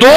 2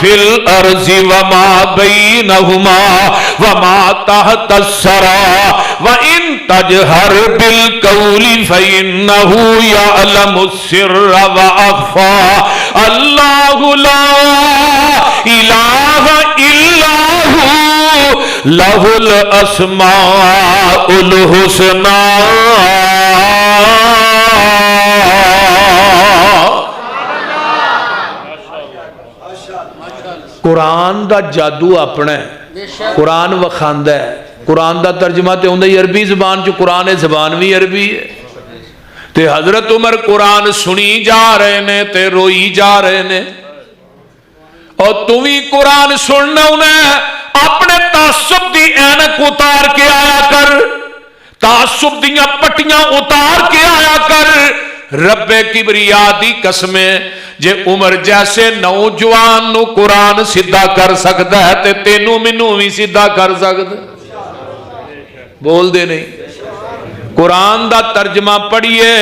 فی الارض وما بینہما وما تحت الثری وان تجہر بالقول فانہ یعلم السر واخفی اللہ لا الہ الا ہو لہ الاسماء الحسنی۔ قرآن دا جادو اپنا ہے، قرآن وکھاندا ہے۔ قرآن دا ترجمہ تے ہوندا ہی عربی زبان چ، قرآن زبان بھی عربی ہے۔ تے حضرت عمر قرآن سنی جا رہے نے تے روئی جا رہے نے، اور تو بھی قرآن سننا انہیں اپنے تعصب دی اینک اتار کے آیا کر، تعصب دیاں پٹیاں اتار کے آیا کر۔ رب کبریا دی قسمیں جے عمر جیسے نوجوان نو قرآن سیدھا کر سکتا ہے تے تینو منو بھی سیدھا کر سکتا ہے۔ بول دے نہیں۔ قرآن دا ترجمہ پڑھیے،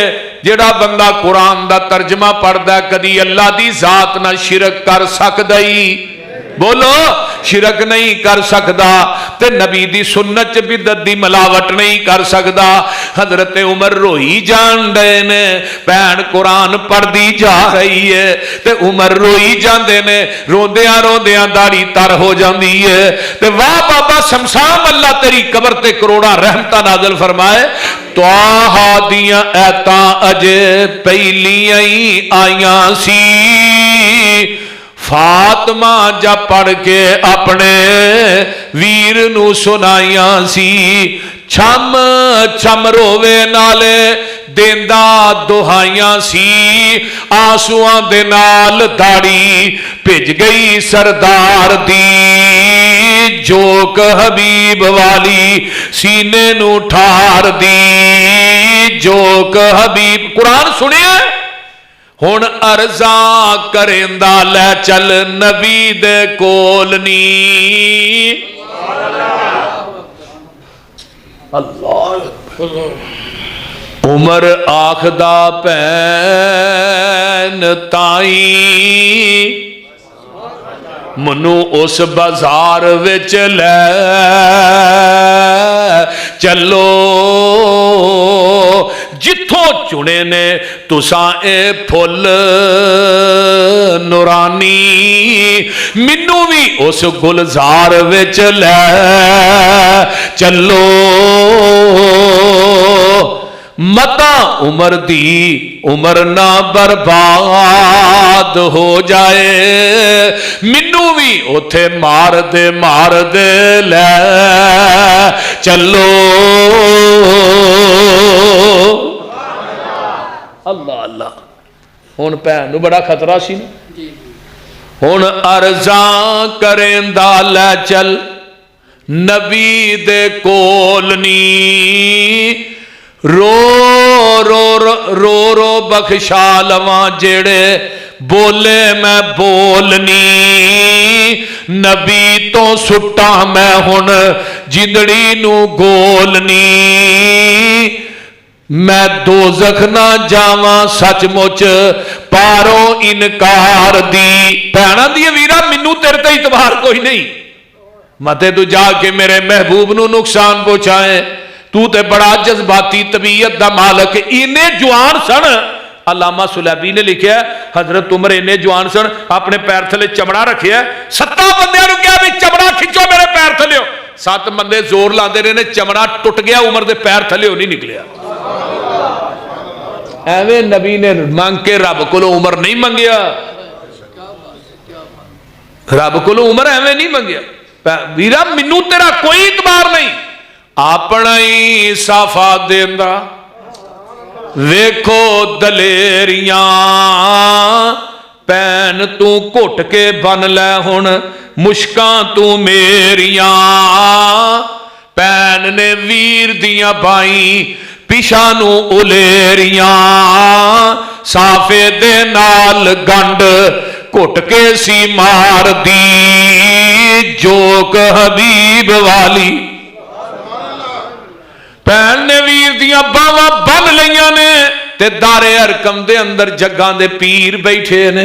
جڑا بندہ قرآن دا ترجمہ پڑھدا ہے کدی اللہ دی ذات نہ شرک کر سکدا ہی، بولو شرک نہیں کر سکدا، تے نبی دی سنت چ بدعت دی ملاوٹ نہیں کر سکدا۔ حضرت عمر روئی جان دے نے، بہن قرآن پڑھ دی جا رہی ہے تے عمر روئی جاندے نے، روندیاں روندیاں داڑھی تر ہو جاندی ہے تے واہ بابا شمشام اللہ تیری قبر تے کروڑا رحمتہ نازل فرمائے۔ توہا دیاں ایتاں اجے پہلیاں ہی آیاں سی، فاطمہ جا پڑھ کے اپنے ویر نو سنائیاں سی، چھم چھم روے نالے دیندا دہائیاں سی، آنسواں دے نال داڑھی بھج گئی سردار دی، جوک حبیب والی سینے نو ٹھار دی، جوک حبیب۔ قرآن سنیا ہن ارزاں کریندا لے چل نبی دے کول نی، اللہ عمر آخدا پین تائیں منو اس بازار وچ لے چلو، جتھوں چنے نے تساں اے پھل نورانی، منو بھی اس گلزار وچ لے چلو، متا عمر دی عمر نہ برباد ہو جائے، منو بھی اوتھے مار دے لے چلو۔ اللہ اللہ، ہن بھن نو بڑا خطرہ سی نا، ہن ارزاں کریندا لے چل نبی دے کول نی، رو رو رو رو بخشا لواں جڑے بولے میں بولنی، نبی تو سٹا میں ہن جندڑی نو گولنی، میں دوزخ نہ جاواں سچ مچ پاروں انکار دی۔ بھیڑاں دی ویرا مینوں تیرے تے اعتبار کوئی نہیں، متے تو جا کے میرے محبوب نو نقصان پہنچائے، تو تے بڑا جذباتی طبیعت دا مالک۔ اینے جوان سن، علامہ سلیبی نے لکھیا حضرت عمر اینے جوان سن، اپنے پیر تھلے چمڑا رکھیا، 7 بندیاں نو کہیا بھی چمڑا کھچو میرے پیر تھلے، 7 بندے زور لاندے رہے نے، چمڑا ٹوٹ گیا، عمر دے پیر تھلے نہیں نکلیا۔ ایویں نبی نے مانگ کے رب کولو عمر نہیں منگیا، رب کولو عمر ایویں نہیں منگیا، ویرا مینوں تیرا کوئی اعتبار نہیں، اپنا ہی صافا دیندا ویکھو دلیریاں، پین تو گھٹ کے بن لے ہن مشکاں تو میریاں، پین نے ویر دیاں بائیں پیشاں نو الیریاں، صافے دے نال گنڈ گھٹ کے سی مار دی، جوک حبیب والی، پہن نے ویر دیاں باواں بن لیاں نے، تے دارے ارکم دے اندر جگاں دے پیر بیٹھے نے،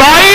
22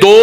2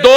2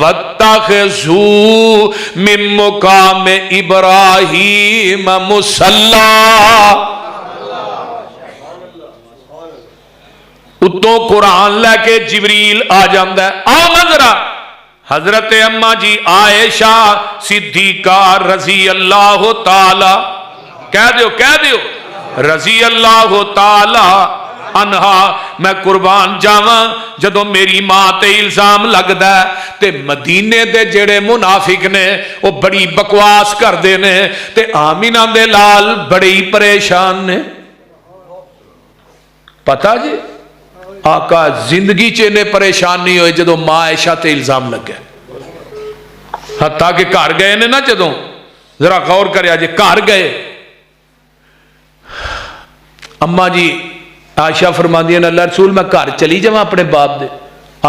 وَاتَّخِذُوا مِن مُقَامِ إِبْرَاهِيمَ مُصَلًّى. اتوں قرآن لے کے جبریل آ جاندہ ہے. آؤ نظرہ حضرت اما جی عائشہ صدیقہ رضی اللہ تعالی کہہ دیو رضی اللہ تعالی عنہا. میں قربان جاواں جدوں میری ماں تے الزام لگدا ہے تے مدینے دے جڑے منافق نے وہ بڑی بکواس کردے نے تے آمینہ دے لال بڑی پریشان نے. پتہ جی آقا زندگی چینے پریشان نہیں ہوئے جدوں ماں عائشہ تے الزام لگ گئے. حتیٰ کہ گھر گئے نے نا جدوں ذرا غور کرے آجے گھر گئے اما جی عائشہ فرما دیا نے اللہ رسول میں گھر چلی جاواں اپنے باپ دے.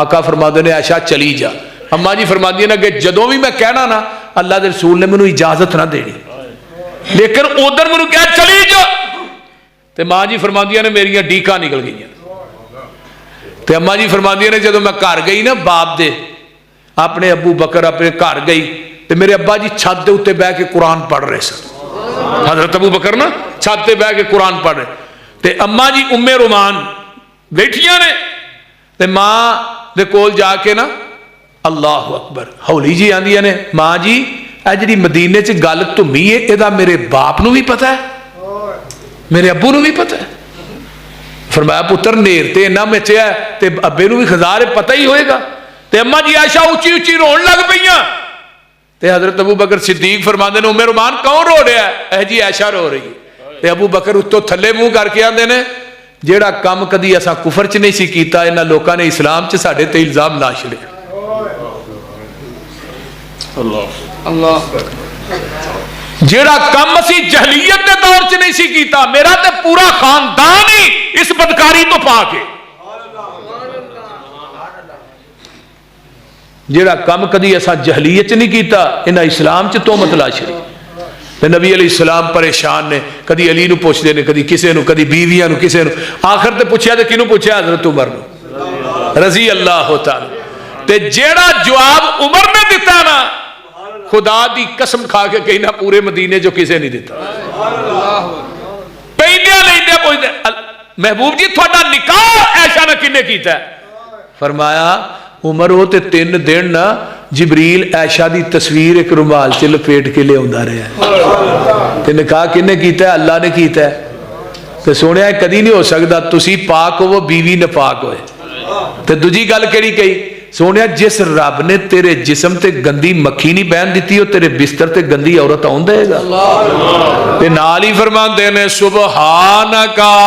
آقا فرما دے نے عائشہ چلی جا. اما جی فرما دیا نے کہ جدوں بھی میں کہنا نا اللہ دے رسول نے منو اجازت نہ دینی لیکن ادھر منو کہہ چلی جا تے ماں جی فرما دیا نے میری ڈیکاں نکل گئی. تے اما جی فرما دیا نے جدوں میں گھر گئی نا باپ دے اپنے ابو بکر اپنے گھر گئی تے میرے ابا جی چھت دے اتے بہ کے قرآن پڑھ رہے سن. حضرت ابو بکر نا چھت دے بہ کے قرآن پڑھ رہے تے اما جی ام رومان بیٹھیاں نے تے ماں دے کول جا کے نا اللہ اکبر ہولی جی آندیاں نے ماں جی اے جڑی مدینے چ گل تمی ہے اے دا میرے باپ نو بھی پتہ ہے میرے ابو نو بھی پتہ ہے. فرمایا پتر نیر تے نہ مچیا تے ابے نو بھی خزار پتہ ہی ہوئے گا. تے اما جی عائشہ اونچی اونچی رون لگ پئیاں تے حضرت ابو بکر صدیق فرماندے نے ام رومان کون رو رہا ہے؟ اے جی عائشہ رو رہی ہے. تے ابو بکر اتوں تھلے منہ کر کے آندے نے جیڑا کم کدی اساں کفر چ نہیں سی کیتا انہاں لوکاں نے اسلام چ ساڈے تے الزام لا چھڑے. اللہ جیڑا کم اسی جہلیت دے دور چ نہیں سی کیتا میرا تے پورا خاندان ہی اس بدکاری تو پا کے جیڑا کم کدی اساں جہلیت چ نہیں کیتا انہاں اسلام چ تہمت لا چھڑی. نبی علیہ السلام پریشان نے کدی علی نو پوچھتے نے کدی کسے نو کدی بیویاں نو کسے نو آخر تے پوچھیا تے کینو پوچھیا حضرت عمر نو رضی اللہ تعالی. تے جیڑا جواب عمر نے دیتا نا خدا دی قسم کھا کے کہنا پورے مدینے جو کسے نہیں دیتا. پہنیا لیندے پوچھتے محبوب جی تھوڑا نکاح عائشہ نے کنے کیتا ہے؟ فرمایا عمر ہو تے 3 دن نا جبریل عائشہ دی تصویر ایک رومال چ لپیٹ کے لے آندا رہا ہے. تے نکاح کنے کیتا ہے؟ اللہ نے کیتا ہے. تے سونیا کدی نہیں ہو سکدا تسی پاک ہو وہ بیوی ناپاک ہوئے. تے دوجی گل کیڑی کہی سونیا جس رب نے تیرے جسم تے گندی مکھی نہیں بہن دیتی ہو تیرے بستر تے گندی عورت آن دے گا. تے نال ہی فرماندے نے سبحانکا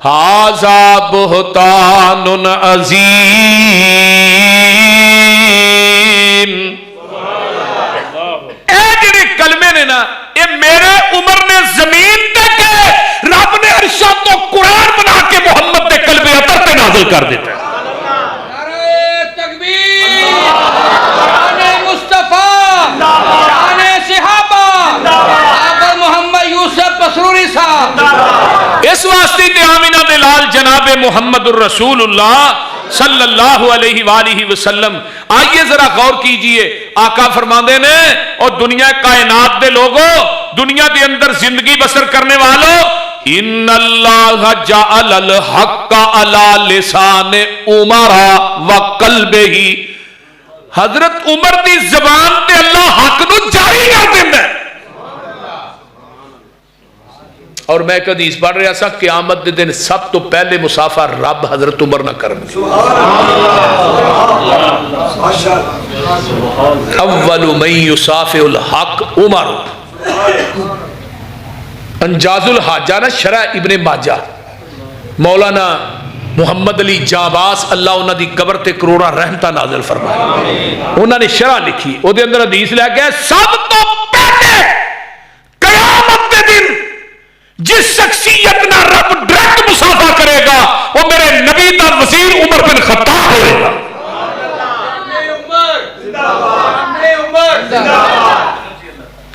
ھذا بہتان عظیم. اے جڑے کلمے نے نا اے میرے عمر نے زمین تے کہ رب نے عرشاں تو قرآن بنا کے محمد دے قلب اطہر تے نازل کر دیتا ہے. اس واسطے تے آمینہ دلال جناب محمد الرسول اللہ صلی اللہ علیہ وآلہ وسلم. آئیے ذرا غور کیجئے آقا فرماندے نے اور دنیا کائنات دے لوگوں دنیا دے اندر زندگی بسر کرنے والوں ان اللہ جعل الحق علی لسان عمر وقلبہ. حضرت عمر دی زبان تے اللہ حق نو جاری کر دیندا ہے. اور میں ایک حدیث پڑھ رہا سا قیامت دے دن سب تو پہلے مسافہ رب حضرت عمر نہ کرنے. اول من یصافح الحق عمر. انجاز الحاجہ نا شرح ابن ماجہ مولانا محمد علی جاباس اللہ انہاں دی قبر تے کروڑا رحمتہ نازل فرمائے. انہاں نے شرح لکھی او دے اندر حدیث لے گئے سب تو پہلے قیامت دے دن جس شخصیت نہ رب ڈائریکٹ مسافہ کرے گا وہ میرے نبی دا وزیر عمر بن خطاب ہوئے گا.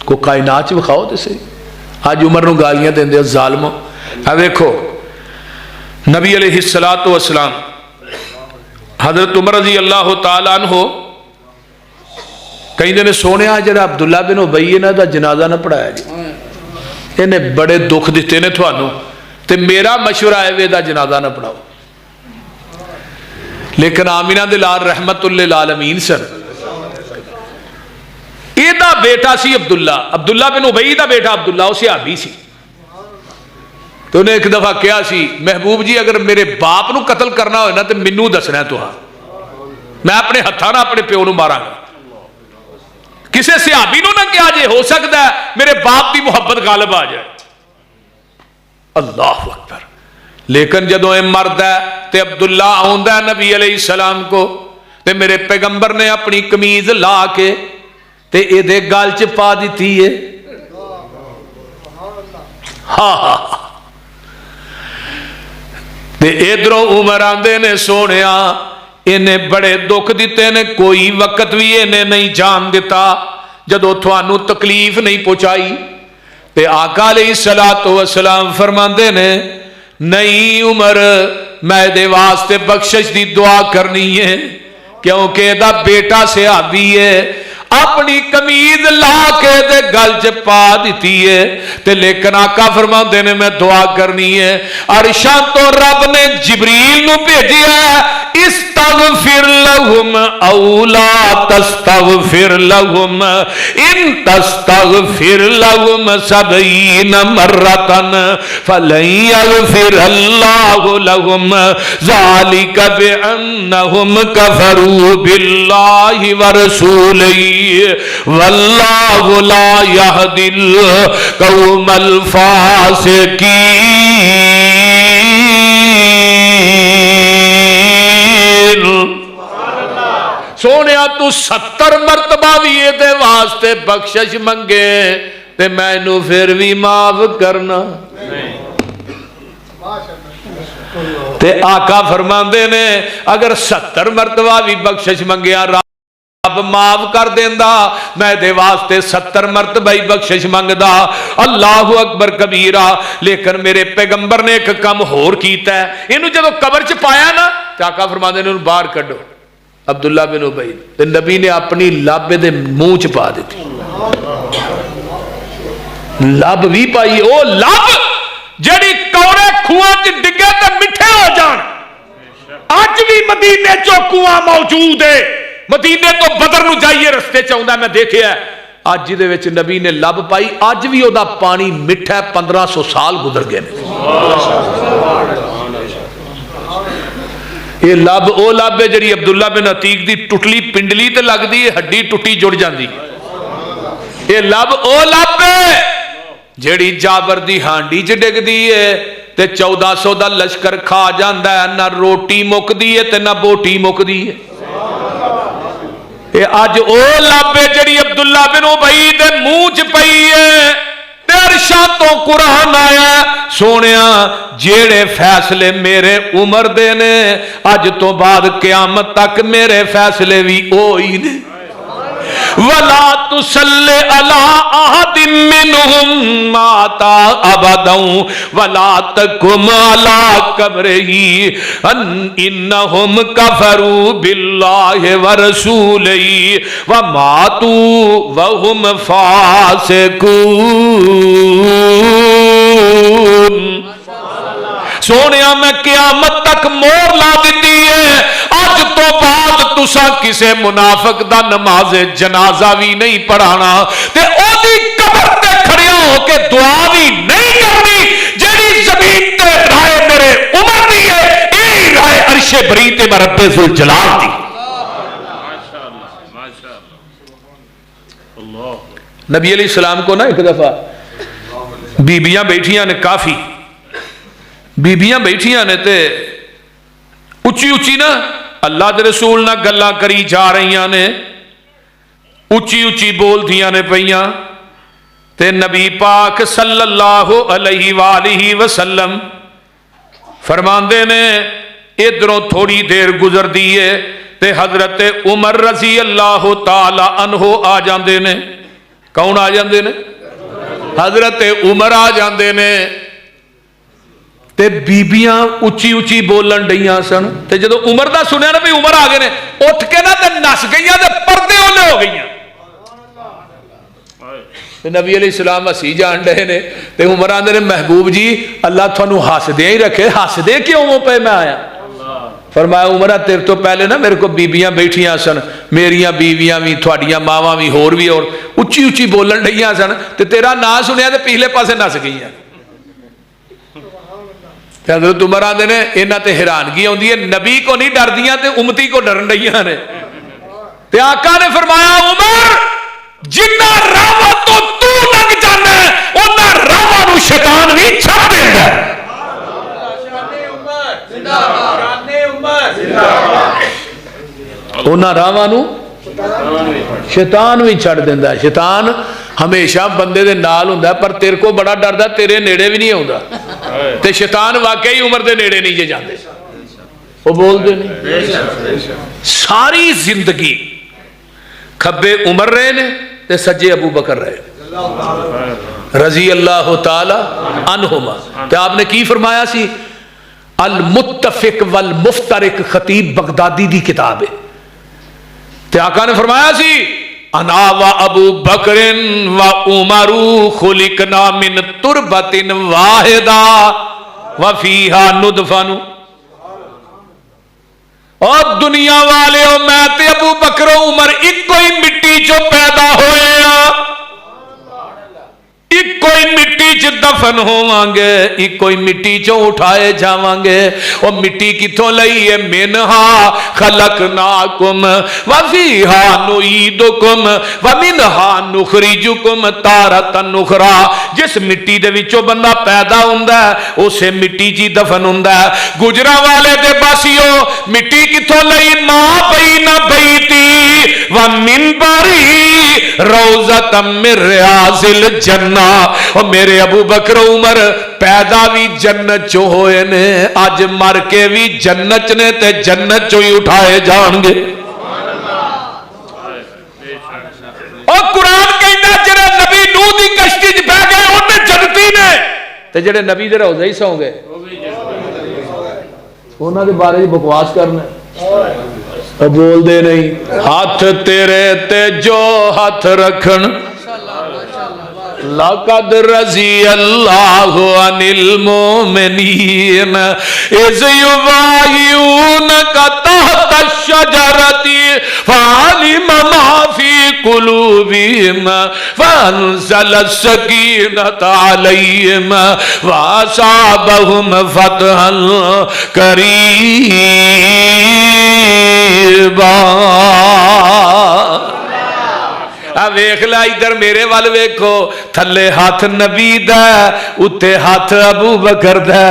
کو کائنات چ بخاؤ تے صحیح. آج عمر نو گالیاں دیندے ظالمو. دیکھو نبی علیہ الصلوۃ والسلام حضرت عمر رضی اللہ تعالیٰ عنہ کہندے نے سونے جڑا عبداللہ بن ابی انہاں دا جنازہ نہ پڑھایا جی، انہیں بڑے دکھ دیتے نے تھانوں، تے میرا مشورہ ہے وے دا جنازہ نہ پڑھاؤ۔ لیکن آمینہ دے لال رحمت للعالمین سن، یہ دا بیٹا سی عبداللہ بن ابی دا بیٹا عبداللہ، وہ صحابی سی، تو انہیں ایک دفعہ کیا سی محبوب جی اگر میرے باپ نو قتل کرنا ہوئے نا تو منو دسنا ہے، تو ہاں میں اپنے ہتھاں نہ اپنے پیو نو ماراں گا، کسے صحابی نو نہ کیا جے، ہو سکتا ہے میرے باپ دی محبت غالب آ جائے۔ اللہ اکبر۔ لیکن جدوں اے مرد ہے تے عبداللہ آندا ہے نبی علیہ السلام کو، تے میرے پیغمبر نے اپنی قمیض لا کے تے اے دے گال چ پا دیتی ہے، ہاں تے ادھروں عمر آندے نے سونیا انہیں بڑے دکھ دیتے نے، کوئی وقت بھی انہیں نہیں جان دیتا جدو تھانوں تکلیف نہیں پہنچائی، تے آقا علیہ السلام فرماندے نے نہیں عمر میں دے واسطے بخشش دی دعا کرنی ہے، کیونکہ دا بیٹا صحابی ہے، اپنی قمیض لا کے دے گل چ پا دیتی ہے، تے لیکن آقا فرماندے نے میں دعا کرنی ہے، عرشاں تو رب نے جبریل نو بھیجیا ہے، استغفر لہم او لا تستغفر لہم ان تستغفر لہم 70 مرتن فلن یغفر اللہ لہم ذالک بانہم کفروا باللہ ورسولہ واللہ لا یہدی القوم الفاسقین۔ سونیا تو 70 مرتبہ بھی یہ دے واسطے بخشش منگے تے میں نو پھر بھی معاف کرنا، تے آقا فرماندے نے اگر 70 مرتبہ بھی بخشش منگیا رب معاف کر دیندا، میں دے واسطے 70 مرتبہ ہی بخشش منگدا، اللہ اکبر کبیرہ۔ لیکن میرے پیغمبر نے ایک کم ہور کیتا ہے، انہوں جدو قبر چ پایا نا تے آقا فرماندے نے انہوں باہر کڈو عبداللہ بن ابی، تے نبی نے اپنی لب دے منہ چ پا دیتی، لب بھی پائی، او لب جڑی کوڑے کھواں چ ڈگے تے میٹھے ہو جان، اج بھی مدینے چو کنواں موجود ہے، مدینے تو بدر نو جائیے رستے چاہتا میں دیکھے ہے، اج دے وچ نبی نے لب پائی، اج بھی او دا پانی میٹھا ہے، 1500 سال گزر گئے نے۔ یہ لب او لب ہے جڑی عبداللہ بن عتیق دی ٹوٹلی پنڈلی تے لگ دی ہے، ہڈی ٹوٹی جڑ جاندی، یہ لب او لب ہے جڑی جابر دی ہانڈی چ ڈگ دی ہے تے 1400 دا لشکر کھا جاندا ہے، نہ روٹی مک دی ہے تے نہ بوٹی مک دی ہے۔ یہ اج او لب ہے جڑی عبداللہ بن ابی دے منہ چ پئی ہے، عرشاں تو قرآن آیا سونیا جیڑے فیصلے میرے عمر دے نے اج تو بعد قیامت تک میرے فیصلے بھی اوہی نے۔ وَلَا تُصَلِّ عَلَىٰ أَحَدٍ مِّنْهُمْ مَاتَ أَبَدًا وَلَا تَقُمْ عَلَىٰ قَبْرِهِ إِنَّهُمْ كَفَرُوا بِاللَّهِ وَرَسُولِهِ وَمَاتُوا وَهُمْ فَاسِقُونَ۔ سونیا میں قیامت تک مور لا دیتی ہے، آج تو بعد تسا کسے منافق دا نماز جنازہ بھی نہیں پڑھانا تے او دی قبر تے کھڑیا ہو کے دعا بھی نہیں کرنی، جیڑی زمین تے رائے میرے عمر دی ہے یہی رائے عرش بری تے رب ذوالجلال دی۔ نبی علیہ السلام کو نا ایک دفعہ بیبیاں بیٹھیاں نے، کافی بیبیاں بیٹھیاں نے تے اچھی اچھی نا اللہ دے رسول نہ گلاں کری جا رہیاں نے، اچھی اچھی بول دیاں نے پئیاں، تے نبی پاک صلی اللہ علیہ وآلہ وسلم فرماندے نے ادھروں تھوڑی دیر گزر دیئے تے حضرت عمر رضی اللہ تعالی عنہ آ جاندے نے۔ کون آ جاندے نے؟ حضرت عمر آ جاندے نے، تے بیبیاں اچھی اچھی بولن ڈیاں سن، تے جدو عمر دا سنیا نا بھی عمر آ گئے نے، اٹھ کے نا تے نس گئیاں تے پردے اولے ہو گئیاں، نبی علیہ السلام ہسی جان رہے نے تے عمر آندے نے محبوب جی اللہ تھانوں ہسدے ہی رکھے، ہسدے کیوں پہ میں آیا؟ فرمایا عمرہ تیرے تو پہلے نا میرے کو بیبیاں بیٹھیاں سن، میریاں بیویاں بھی، تھوڑیاں ماواں بھی، اور بھی، اور اچھی اچھی بولن رہیاں سن تے تیرا نام سنیا تے پچھلے پاسے نس گئیاں۔ حضرت عمر آندے نے انہاں تے حیرانگی ہوندی ہے، نبی کو نہیں ڈردیاں تے امتی کو ڈرن رہیاں نے۔ تے آقا نے فرمایا عمر جنہ راواں تو لگ جانا ہے انہاں راواں نو شیطان بھی چھڈ دیندا ہے۔ انہاں راواں نو شیطان بھی چھڈ دیندا ہے۔ شیطان ہمیشہ بندے دے نال ہوندا ہے پر تیرے کو بڑا ڈردا، تیرے نیڑے بھی نہیں آوندا۔ تے شیطان واقعی عمر دے نیڑے نہیں جے جاندے، وہ بول دے نہیں۔ ساری زندگی کھبے عمر رہے نے تے سجے ابو بکر رہے رضی اللہ تعالی عنہما۔ تے آپ نے کی فرمایا سی؟ المتفق والمفترق خطیب بغدادی دی کتاب ہے۔ تے آقا نے فرمایا سی انا و ابو بکر و عمر خلقنا من تربت واحدہ وفیہا ندفن۔ اور دنیا والے ہو میں تے ابو بکر و عمر ایک کوئی مٹی چو پیدا ہوئے ہیں، ایک کوئی مٹی چ دفن ہووانگے، ایک کوئی مٹی چو اٹھائے جاوانگے۔ اور مٹی کتھوں لئی ہے؟ منہا خلقناکم وفیہا نعیدکم ومنہا نخرجکم تارۃ اخری۔ جس مٹی دے وچوں بندہ پیدا ہوندا ہے اسے مٹی چی دفن ہوندا ہے۔ گجراں والے دے باسیو مٹی کتھوں لئی؟ ما بین بیتی ومنبری روضۃ من ریاض الجنہ۔ اور میرے ابو بکر عمر پیدا بھی جنت چو ہوئے نے، اج مر کے بھی جنت نے تے جنت چو ہی اٹھائے جان گے۔ اور قرآن کہندا جڑے نبی نوح دی کشتی وچ بہ گئے اونے جنتی نے، تے جڑے نبی دے روضے ہی سو گئے انہاں دے بارے بکواس کرنا بول دے نہیں۔ ہاتھ تیرے تے جو ہاتھ رکھن لقد رضی اللہ عن المؤمنین اذ یبایعونک تحت الشجرۃ فعلم ما فی قلوبہم فانزل السکینۃ علیہم واصابہم فتحا قریبا۔ ویکھ لا ادھر میرے وال ویکھو، تھلے ہاتھ نبی دا، اتے ہاتھ ابو بکر دا،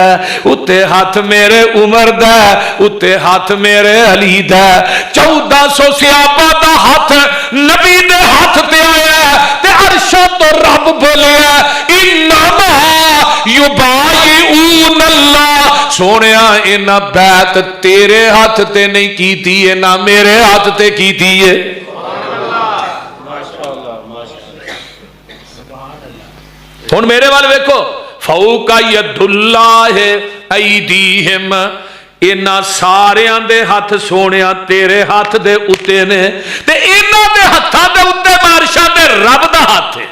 اتے ہاتھ میرے عمر دا، اتے ہاتھ میرے علی دا۔ 1400 صحابہ دا ہاتھ نبی دے ہاتھ تے آیا تے عرشاں تو رب بولیا انما یبایعون اللہ۔ سونیا انہاں بیعت تیرے ہاتھ تے نہیں کیتی ہے نہ میرے ہاتھ تے کیتی ہے۔ ہن میرے وال ویکھو، فوق ید اللہ ایدیہم، انہاں ساریاں دے ہاتھ سونیا تیرے ہاتھ دے اتے نے، تے انہاں دے ہتھاں دے اتے بادشاہ دے رب دا ہاتھ ہے۔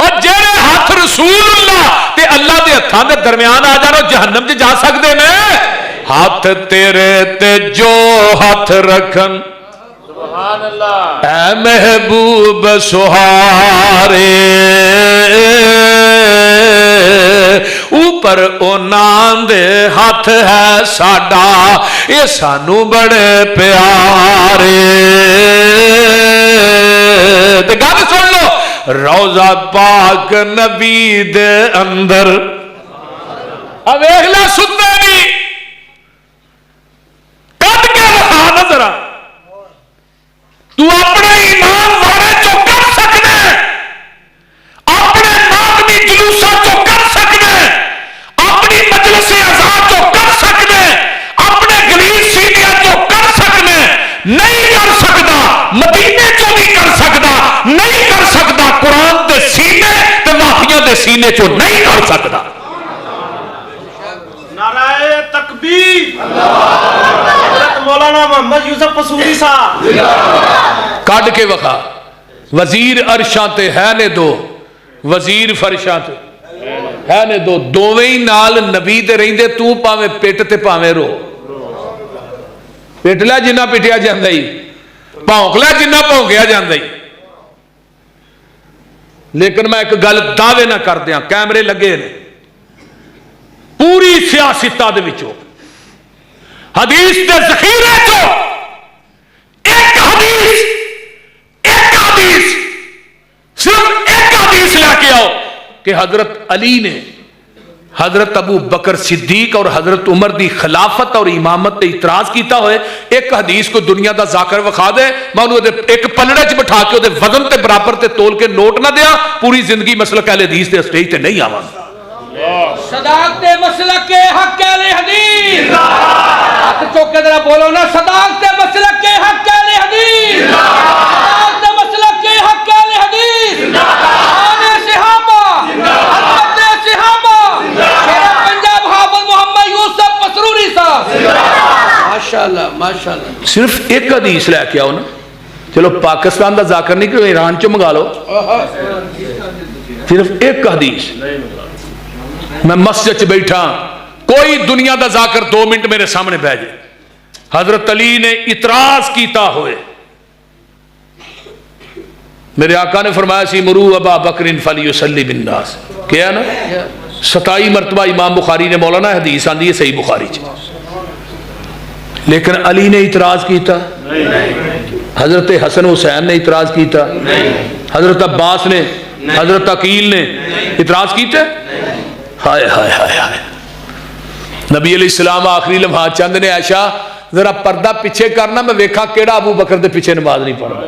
اور جڑے ہاتھ رسول اللہ تے اللہ دے ہتھاں دے درمیان آ جان جہنم تے جا سکدے نے۔ ہاتھ تیرے تے جو ہاتھ رکھن سبحان اللہ اے محبوب سہارے، اوپر انہاں دے ہاتھ ہے ساڈا، اے سانو بڑے پیارے۔ تے گل سن لو، روضہ پاک نبی دے اندر ویکھ لے سنتے نہیں کٹ کے رکھا نظر تو اپنے ایمان وارے جو کر سکنے، اپنے نامی جلوسہ جو کر سکنے، اپنی مجلس عزا جو کر سکنے، اپنے گلیل سینیا جو کر سکنے، نہیں کر سکتا مدینے جو نہیں کر سکتا، نہیں کر سکتا قرآن دے سینے تے وحیاں دے سینے جو نہیں کر سکتا۔ نعرہ تکبیر، حضرت مولانا محمد یوسف قصوری صاحب کٹ کے وکھا وزیر عرشاں تے ہے نے دو وزیر فرشاں تے ہے نے دو دوویں ہی نال نبی تے رہندے تو پاویں پٹ تے پاویں رو پٹ لے جنہ پٹیا جاندا ہی بھونک لے جنہ بھونکیا جاندا ہی لیکن میں ایک گل دعوے نہ کر دیاں کیمرے لگے نے پوری سیاستہ دے وچوں حدیث دے ذخیرے چوں ایک حدیث صرف ایک حدیث لے کے آؤ کہ حضرت علی نے حضرت ابو بکر صدیق اور حضرت عمر دی خلافت اور امامت تے اعتراض کیتا ہوئے ایک حدیث کو دنیا دا ذاکر وکھا دے میں انہوں ایک پلڑے چ بٹھا کے وزن تے برابر تے تول کے نوٹ نہ دیا پوری زندگی مسلک اہل حدیث تے اسٹیج تے نہیں آواں صداقت مسلک کے حق اہل حدیث ہاتھ چوک کے ذرا بولو نا صداقت مسلک کے حق اہل حدیث صداقت مسلک کے حق اہل حدیث آنے صحابہ حضرت صحابہ شیر پنجاب حافظ محمد یوسف مسروری صاحب ماشاءاللہ ماشاءاللہ صرف ایک حدیث لے کے آؤ نا چلو پاکستان دا ذاکر نہیں کہ ایران چ منگا لو صرف ایک حدیث میں مسجد چ بیٹھا کوئی دنیا دا ذاکر 2 منٹ میرے سامنے بیٹھ جائے حضرت علی نے اعتراض کیتا ہوئے میرے آقا نے فرمایا سی مرو ابا بکر فلیصلی بالناس کیا نا 27 مرتبہ امام بخاری نے مولانا حدیث آندی ہے صحیح بخاری چ لیکن علی نے اعتراض کیتا حضرت حسن حسین نے اعتراض کیتا حضرت عباس نے حضرت عقیل نے اعتراض کیتا ہائے ہائے ہائے ہائے نبی علیہ السلام آخری لمحات چند نے عائشہ ذرا پردہ پیچھے کرنا میں ویکھا کیڑا ابو بکر دے پیچھے نماز نہیں پڑھا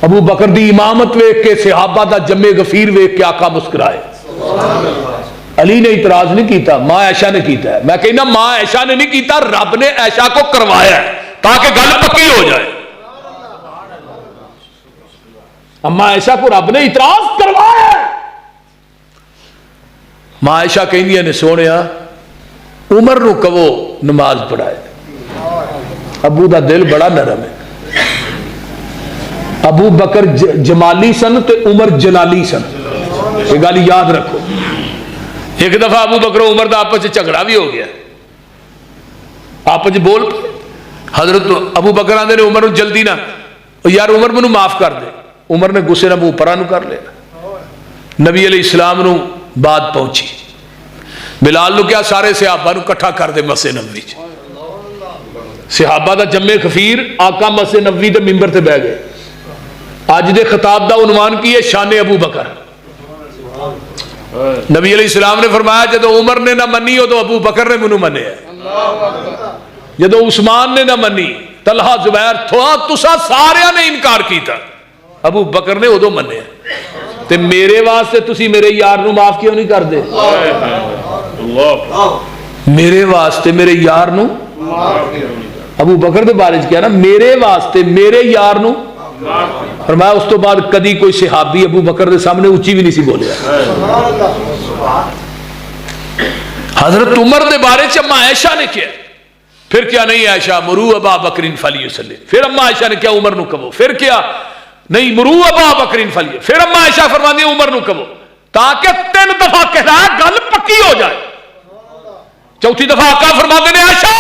ابو بکر دی امامت ویکھ کے صحابہ دا جمع غفیر ویکھ کے آقا مسکرائے علی نے اعتراض نہیں کیتا ماں عائشہ نے کیتا ہے میں کہنا ماں عائشہ نے نہیں کیتا رب نے عائشہ کو کروایا ہے تاکہ گل پکی ہو جائے اما عائشہ کو رب نے اعتراض کروایا ہے ماں عائشہ کہندیاں نے سونیا عمر نو کہو نماز پڑھائے ابو دا دل بڑا نرم ہے ابو بکر جمالی سن تے عمر جلالی سن یہ گل یاد رکھو ایک دفعہ ابو بکر و عمر دا آپس جھگڑا بھی ہو گیا آپس بول حضرت ابو بکر آندے نے عمر نو جلدی نہ یار عمر منو معاف کر دے عمر نے غصے نہ منہ پرا نو کر لیا نبی علیہ السلام نو بات پہنچی بلال نو کیا سارے صحابہ نو کٹھا کر دے مسجد نبوی صحابہ دا جمع خفیر آقا مسجد نبوی دے ممبر تے بیٹھ گئے آج دے خطاب دا عنوان کی ہے شان ابو بکر نبی علیہ السلام نے فرمایا جدو عمر نے نہ منی ہو تو ابو بکر نے منو منے جدو عثمان نے نہ منی طلحہ زبیر تسا سارے نے انکار کیتا ابو بکر نے ادو منے تے میرے واسطے تسی میرے یار نو معاف کیوں نہیں کر دے میرے واسطے میرے یار نو ابو بکر دے بارے کیا نا میرے واسطے میرے یار نو فرمایا اس تو بعد کدی کوئی صحابی ابو بکر دے سامنے اونچی بھی نہیں سی بولیا حضرت عمر دے بارے چ اما عائشہ نے کیا پھر کیا نہیں عائشہ مرو ابا بکر فلیصلی پھر اما عائشہ نے کیا عمر نو کہو پھر کیا نہیں مرو ابا بکر فلیصلی پھر اما عائشہ فرماندی عمر نو کہو تاکہ 3 دفعہ کہنا گل پکی ہو جائے چوتھی دفعہ آقا فرماندے نے عائشہ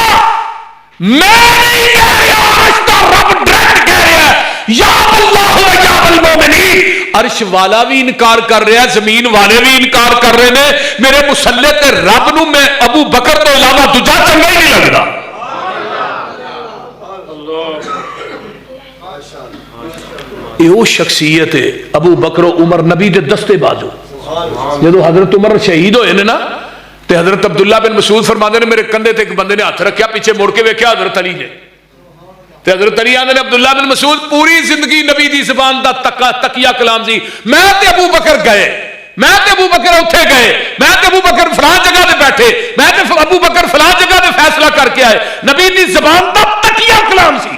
میں نہیں کہہ رہا عرش کا رب ڈائریکٹ کہہ رہا ہے یا اللہ و یا المومنین عرش والا بھی انکار کر رہا ہے زمین والے بھی انکار کر رہے ہیں میرے مسلح تے رب نو میں ابو بکر تو علاوہ دوجا چنگا ہی نہیں لگدا یہ شخصیت ہے ابو بکر و عمر نبی دے دستے بازو جدو حضرت عمر شہید ہوئے نا تے حضرت عبداللہ بن مسعود فرماندے نے میرے کندھے تے ایک بندے نے ہاتھ رکھیا پیچھے مڑ کے ویکھیا حضرت علی نے تے حضرت علی آندے نے عبداللہ بن مسعود پوری زندگی نبی دی زبان دا تقیہ کلام سی میں تے ابو بکر گئے میں تے ابو بکر اٹھے گئے میں تے ابو بکر فلاں جگہ تے بیٹھے میں تے ابو بکر فلاں جگہ تے فیصلہ کر کے آئے نبی دی زبان دا تقیہ کلام سی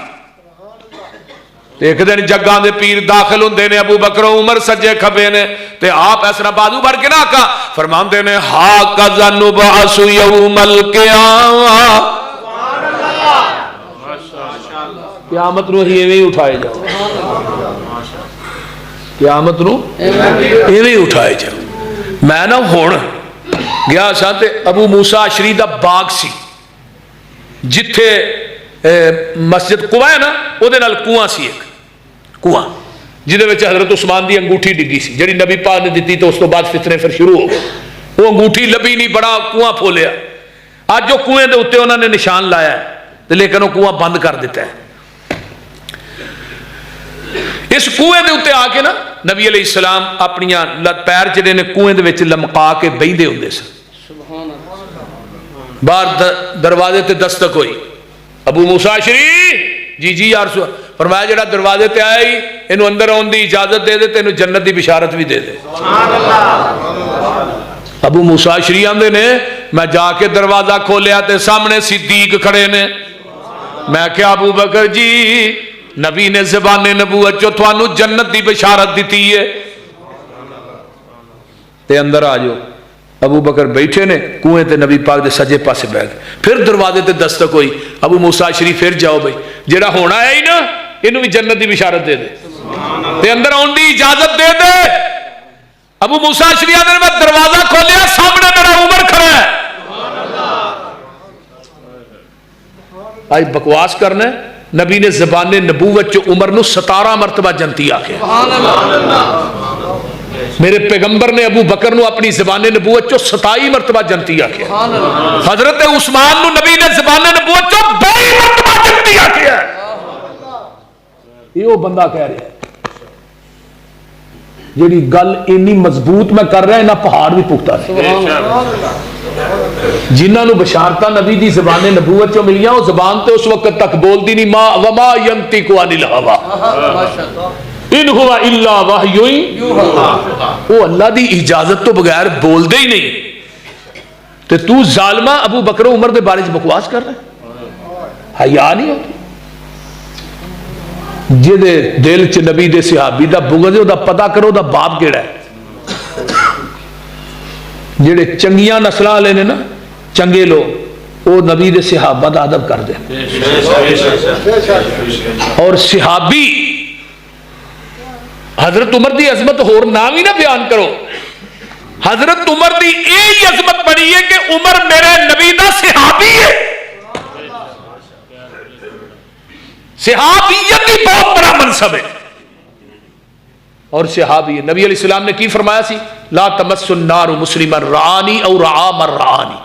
ایک دن جگاں دے پیر داخل ہوندے نے ابو بکر و عمر سجے کھبے نے تے آپ اس طرح بازو بھر کے نہ آقا فرماندے نے ہاکذا نبعث یوم القیامہ قیامت نو ہی ایویں اٹھائے جاؤ، قیامت نو ایویں اٹھائے جاؤ۔ میں نہ ہون گیا سا تے ابو موسیٰ اشعری دا باغ سی جتھے مسجد قباء ہے نا، وہ دے نال کنواں سی، ایک کنواں جہدے وچ حضرت عثمان دی انگوٹھی ڈگی سی جڑی نبی پاک نے دتی، تو اس تو بعد فتنے پھر شروع ہو گئے۔ وہ انگوٹھی لبھی نہیں، بڑا کنواں پھولیا۔ اج جو کنویں دے اوتے انہوں نے نشان لایا ہے، لیکن وہ کنواں بند کر دیتا ہے۔ اس کنویں دے اوتے آ کے نا نبی علیہ السلام اپنی پیر جڑے نے کنویں دے وچ لمکا کے بہندے ہوندے سن۔ باہر دروازے تے دستک ہوئی، ابو موسیٰ اشعری جی جی یا رسول، فرمایا جڑا دروازے تے آیا ہی اینو اندر آن دی اجازت دے دے، تینوں جنت دی بشارت بھی دے دے۔ ابو موسیٰ اشعری آندے نے میں جا کے دروازہ کھولیا تے سامنے صدیق کھڑے نے۔ میں کہا ابو بکر جی، نبی نے زبان نبوت جو تھانو جنت دی بشارت دیتی ہے، تے اندر آ جاؤ۔ ابو بکر بیٹھے نے کنویں تے نبی پاک دے سجے پاسے بیٹھ گئے۔ پھر دروازے تے دستک ہوئی، ابو موسیٰ اشعری پھر جاؤ بھائی، جڑا ہونا ہے ہی نا اینو بھی جنت دی بشارت دے دے، تے اندر آن دی اجازت دے دے۔ ابو موسیٰ اشعری نے میں دروازہ کھولیا، سامنے میرا عمر کھڑا ہے۔ آج بکواس کرنا ہے، نبی نے زبان نبوت جو عمر نو 17 مرتبہ جنتی آکھے۔ میرے پیغمبر نے ابو بکر نو اپنی زبان نبوت جو 27 مرتبہ جنتی آکھے۔ حضرت عثمان نو نبی نے زبان نبوت جو 22 مرتبہ جنتی آکھے ہے۔ یہ وہ بندہ کہہ رہا ہے جیڑی گل اینی مضبوط میں کر رہا ہے، نہ پہاڑ بھی پختہ ہے۔ جنہاں نو بشارتاں نبی دی زبان نبوت چوں ملیاں، وہ زبان تے اس وقت تک بول دی نہیں، ما وما ینطق عن الہوی ان ہوا الا وحی یوحی، وہ اللہ دی اجازت تو بغیر بول دے ہی نہیں۔ تے تو ظالمہ ابو بکر و عمر دے بارے چ بکواس کر رہا ہے، حیا نہیں ہوتی؟ جدے دل چ نبی دے صحابی دا بغض ہے، دا پتہ کرو دا باپ کیڑا ہے۔ جڑے چنگیاں نسلاں والے نے نا، چنگے لوگ، وہ نبی دے صحابہ دا ادب کر دیں۔ اور صحابی حضرت عمر دی عظمت ہور نام ہی نہ بیان کرو، حضرت عمر دی یہی عظمت بڑی ہے کہ عمر میرے نبی دا صحابی ہے۔ صحابیت بھی بہت بڑا منصب ہے۔ اور صحابی نبی علیہ السلام نے کی فرمایا سی، لا تمس النار مسلما رعانی او رعا من رعانی،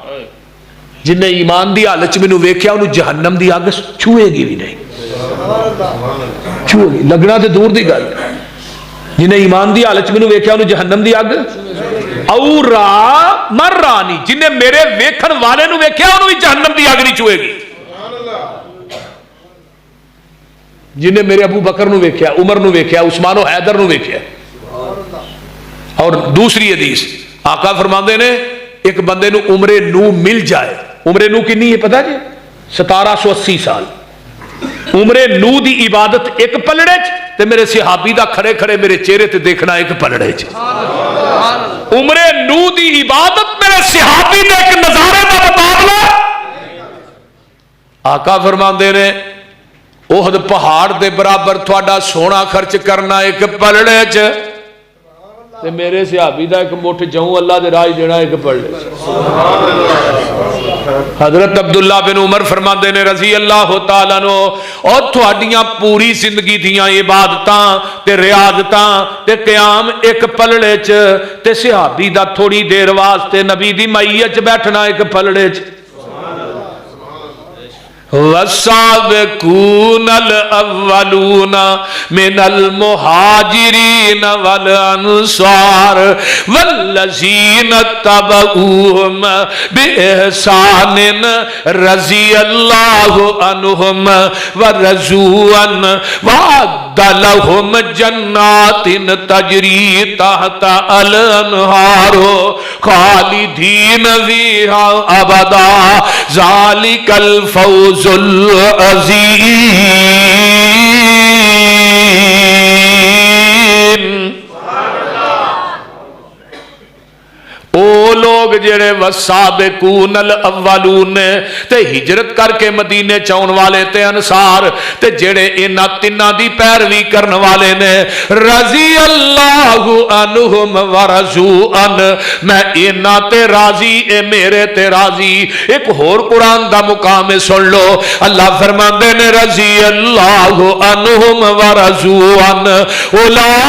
جن نے ایمان دی حالت مینوں ویکھیا انہوں جہنم دی اگ چھوئے گی بھی نہیں، چھوئے گی لگنا تے دور دی گل، جن نے ایمان دی حالت مینوں ویکھیا انہوں جہنم دی اگ، او رعا من رعانی، جن نے میرے ویکھن والے نوں ویکھیا انہوں بھی جہنم دی اگ نہیں چھوئے گی۔ جن نے میرے ابو بکر نو ویکھیا، عمر نو ویکھیا، عثمان و حیدر نو ویکھیا۔ اور دوسری حدیث آقا فرماندے نے ایک بندے نو عمر نو مل جائے، عمر نو کنی ہے پتہ جی؟ 1780 سال۔ عمر نو دی عبادت ایک پلڑے چ، تے میرے صحابی دا کھڑے کھڑے میرے چہرے تے دیکھنا ایک پلڑے چ۔ عمر نو دی عبادت میرے صحابی دے ایک نظارے دا مقابلہ۔ آقا فرماندے نے احد پہاڑ دے برابر تھوڑا سونا خرچ کرنا ایک پلڑے چ، تے میرے صحابی دا ایک مٹھ جوں اللہ دے راہ دینا ایک پلڑے چ۔ حضرت عبداللہ بن عمر فرماندے نے رضی اللہ تعالیٰ عنہ، اور تھوڑیاں پوری زندگی دیاں عبادتاں تے ریاضتاں تے قیام ایک پلڑے چ، تے صحابی دا تھوڑی دیر واسطے نبی دی معیت بیٹھنا ایک پلڑے چ۔ والسابقون الاولون من المہاجرین والانصار والذین اتبعوهم بإحسان رضی اللہ عنہم ورضوا عنہ وأعد لهم جنات تجری تحت الانہار خالدین فیہا ابدا ذالک الفوز العظیم۔ او لوگ لوگ جڑے والسابقون الاولون تے ہجرت کر کے مدینے چاؤن والے تے انصار تے جڑے انہاں تناں دی پیروی کرن والے نے رضی اللہ عنہم ورضوا عنہ میں انہاں تے راضی اے میرے تے راضی. ایک اور قرآن دا مقام سن لو اللہ فرماندے نے رضی اللہ عنہم ورضوا عنہ اولئک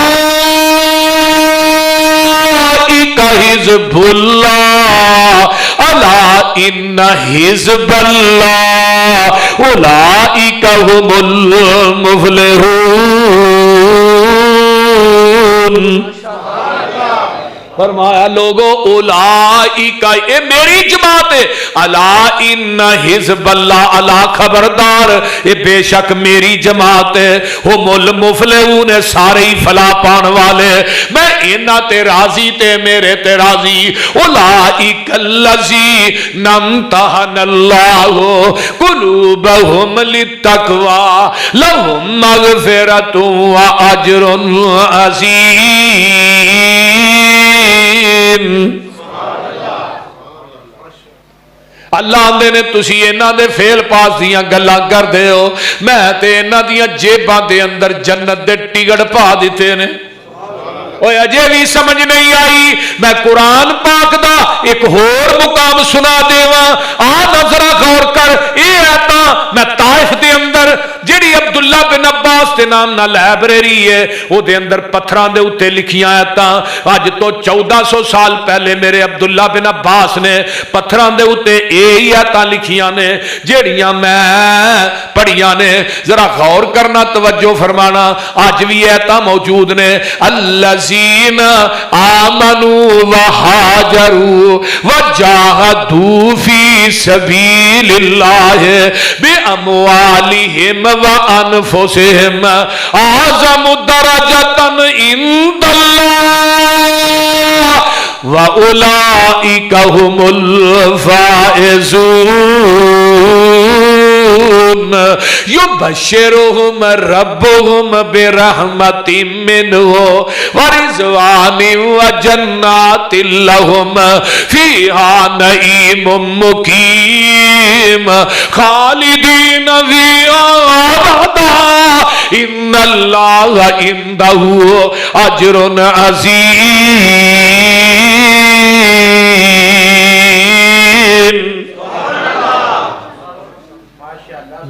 حزب اللہ الا ان حزب اللہ اولئک هم المفلحون. فرمایا لوگو اولائکا اے میری جماعت ہے الا ان حزب اللہ الا خبردار اے بے شک میری جماعت ہے ہم المفلحون سارے ہی فلاح پان والے میں انہاں تے راضی تے میرے تے راضی. اولائک الذین امتحن اللہ قلوبہم للتقوی لہم مغفرۃ واجر عظیم. اللہ آندے نے تسی انہاں دے فیل پاس دیاں گلاں کر دے ہو میں تے انہاں دیاں جیباں دے اندر جنت دے ٹکٹ پا دیتے نے. اوے اجے بھی سمجھ نہیں آئی میں قرآن پاک دا ایک اور مقام سنا دیواں آ نظرہ غور کر. اے آیتاں میں طائف دے اندر جڑی عبداللہ بن عباس دے نام نہ لائبریری ہے او دے اندر پتھراں دے اوتے لکھیاں آیتاں اج تو 1400 سال پہلے میرے عبداللہ بن عباس نے پتھراں دے اوتے اے آیتاں لکھیاں نے جڑیاں میں پڑھیاں نے. ذرا غور کرنا توجہ فرمانا اج بھی آیتاں موجود نے الذین آمنوا وہاجروا وجاہدوا فی سبیل اللہ باموالہم وانفسہم اعظم درجۃ عند اللہ واولئک هم الفائزون. یبشرہم ربہم برحمت منہ ورضوان وجنات لہم فیہا نعیم مقیم خالدین فیہا ابدا ان اللہ عندہ اجر عظیم.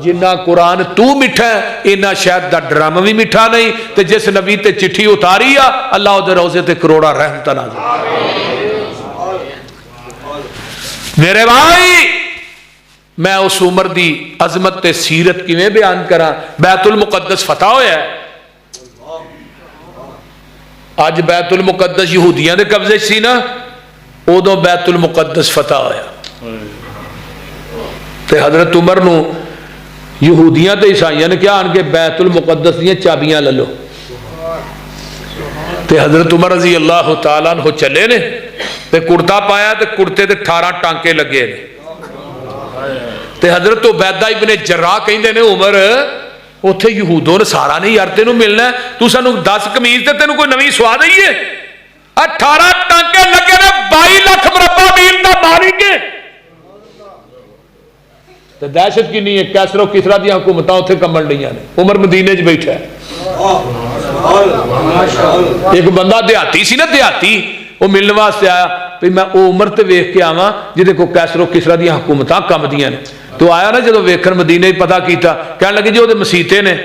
جنہ قرآن تو مٹھا ہے اینا شاید دا ڈرام بھی مٹھا نہیں تے جس نبی تے چٹھی اتاری آ اللہ دے روزے تے کروڑا رحمتہ نازل. میرے بھائی میں اس عمر دی عظمت تے سیرت کیویں بیان کراں. بیت المقدس فتح ہویا ہے اج بیت المقدس یہودیاں دے قبضے سی نا ادو بیت المقدس فتح ہویا تے حضرت عمر نو یہودیاں تے عیسائیاں نے کیا آن کے بیت المقدس دیاں چابیاں لے لو تے حضرت عمر رضی اللہ تعالیٰ عنہ چلے نے تے کرتا پایا تے کرتے تے 18 ٹانکے لگے نے تے حضرت عبیدہ ابن جراح کہندے نے عمر اوتھے یہودوں نے سارا نہیں یار تینوں ملنا ہے تو سانو 10 قمیض تے تینوں کوئی نویں سوا دئیے 18 ٹانکے لگے نے 22 لاکھ مربع میل دا مالک ہے. دہشت کی نہیں ہے کیسر و کسرا دی حکومتاں اتنے کمن ڈیاں نے عمر مدینے چ بیٹھا ہے. ایک بندہ دیہاتی سی نا دیہاتی وہ ملنے واسطے آیا بھی میں وہ عمر تے ویکھ کے آواں جہدے کو کیسر و کسرا دی حکومتاں کم دیاں نے. تو آیا نا جدو ویکھن مدینے پتہ کیتا کہنے لگے جی وہ مسیتے نے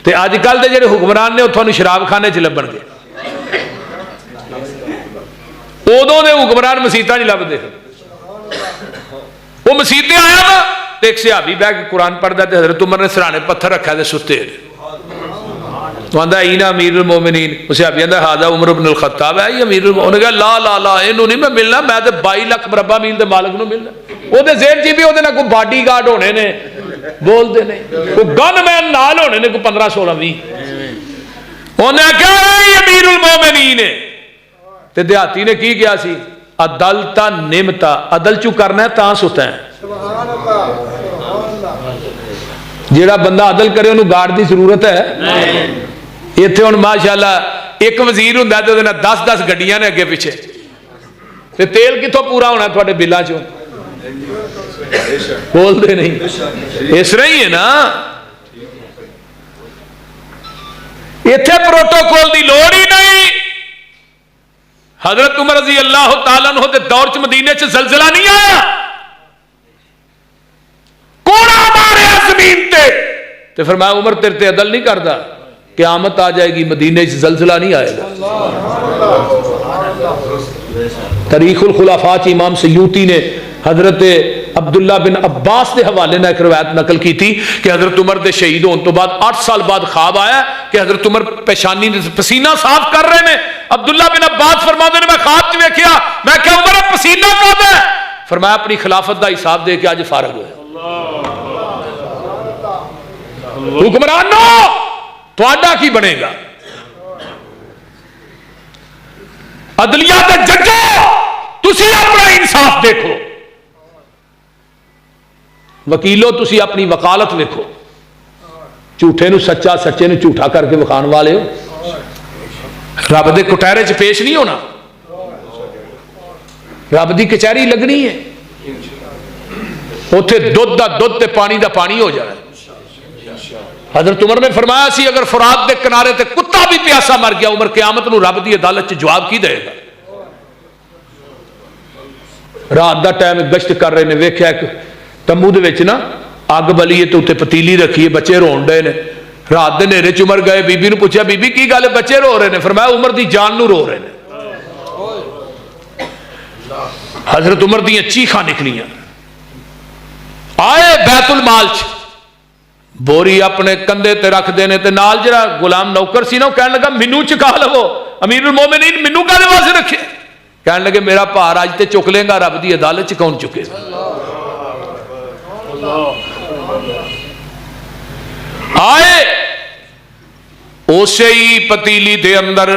تے اج کل دے جڑے حکمران نے اتھوں شراب خانے چ لبن گے ادوں دے حکمران مسیتاں نہیں لبدے. وہ مسیتے آیا نا ایک صحابی بہ کے قرآن پڑھتا ہے حضرت عمر نے سرانے پتھر رکھا دے ستے تو آندا اینا امیر المومنین وہ صحابی آندا ہاذا عمر بن الخطاب ہے یہ امیر المومنین. انہوں نے کہا لا لا لا اینو نہیں میں ملنا میں تے 22 لاکھ مربع میل دے مالک نو ملنا. وہ دے ذہن چ بھی اودے نال کوئی باڈی گارڈ ہونے نے بول دے نہیں کوئی گن مین نال ہونے نے کوئی 15 16 20 انہاں کہا یہ امیر المومنین ہے. تے دیہاتی نے کی کیا سی عدلتا نمتا عدل چو کرنا ہے تاں ستا ہے. جیڑا بندہ عدل کرے انہوں گارڈ دی ضرورت ہے ایتھے ہن ماشاءاللہ ایک وزیر ہوندا تے 10 10 گڈیاں نے اگے پیچھے تے تیل کتوں پورا ہونا تھوڑے بلاں چوں؟ بول دے نہیں، اس طرح ہی ہے نا۔ اتنے پروٹوکول دی لوڑ ہی نہیں۔ حضرت عمر رضی اللہ تعالیٰ عنہ دے دور چ مدینے چ زلزلہ نہیں آیا، کوڑا ماریا زمین تے فرمایا عمر تیرے تے عدل نہیں کردا، قیامت آ جائے گی مدینے چ زلزلہ نہیں آئے گا۔ تاریخ الخلفاء چ امام سیوطی نے حضرت عبداللہ بن عباس کے حوالے نے ایک روایت نقل کی تھی کہ حضرت عمر دے شہید ہونے تو بعد 8 سال بعد خواب آیا کہ حضرت عمر پیشانی پسینہ صاف کر رہے ہیں۔ عبداللہ بن عباس فرماتے ہیں میں خواب چ ویکھیا، میں کہ عمر پسینہ کب ہے؟ فرمایا اپنی خلافت دا حساب دے کے اج فارغ ہوئے۔ حکمرانو تہاڈا کی بنے گا؟ عدلیہ دے ججو تسی اپنا انصاف دیکھو، وکیلو تسی اپنی وکالت ویکھو، جھوٹے نو سچا سچے نو جھوٹا کر کے وکھان والے ہو، رب دے کٹہرے چ پیش نہیں ہونا، رب دی کچہری لگنی ہے، اوتھے دودھ دا دودھ تے پانی دا پانی ہو جائے۔ حضرت عمر نے فرمایا سی اگر فرات دے کنارے تے کتا بھی پیاسا مر گیا، عمر قیامت نو رب دی عدالت چ جواب کی دے گا؟ رات دا ٹائم گشت کر رہے نے، ویکھیا ایک تمبو دے وچ نا اگ بلی ہے تے اوتے پتیلی رکھی ہے، بچے رون ڈے نے۔ رات دے نیرے چ عمر گئے، بی بی نو پوچھا بی بی کی گل ہے بچے رو رہے نے؟ فرمایا عمر دی جان نو رو رہے نے۔ حضرت عمر دی چیخاں نکلیاں، آئے بیت المال چ بوری اپنے کندھے تے رکھ دینے تے نال جڑا غلام نوکر سی نا وہ کہنے لگا مینوں چکا لو، امیر المومنین مینوں کہدے واسطے رکھے؟ کہنے لگے میرا بھار اج تے چک لے گا، رب دی عدالت چ کون چکے گا؟ آئے اسی ہی پتیلی دے اندر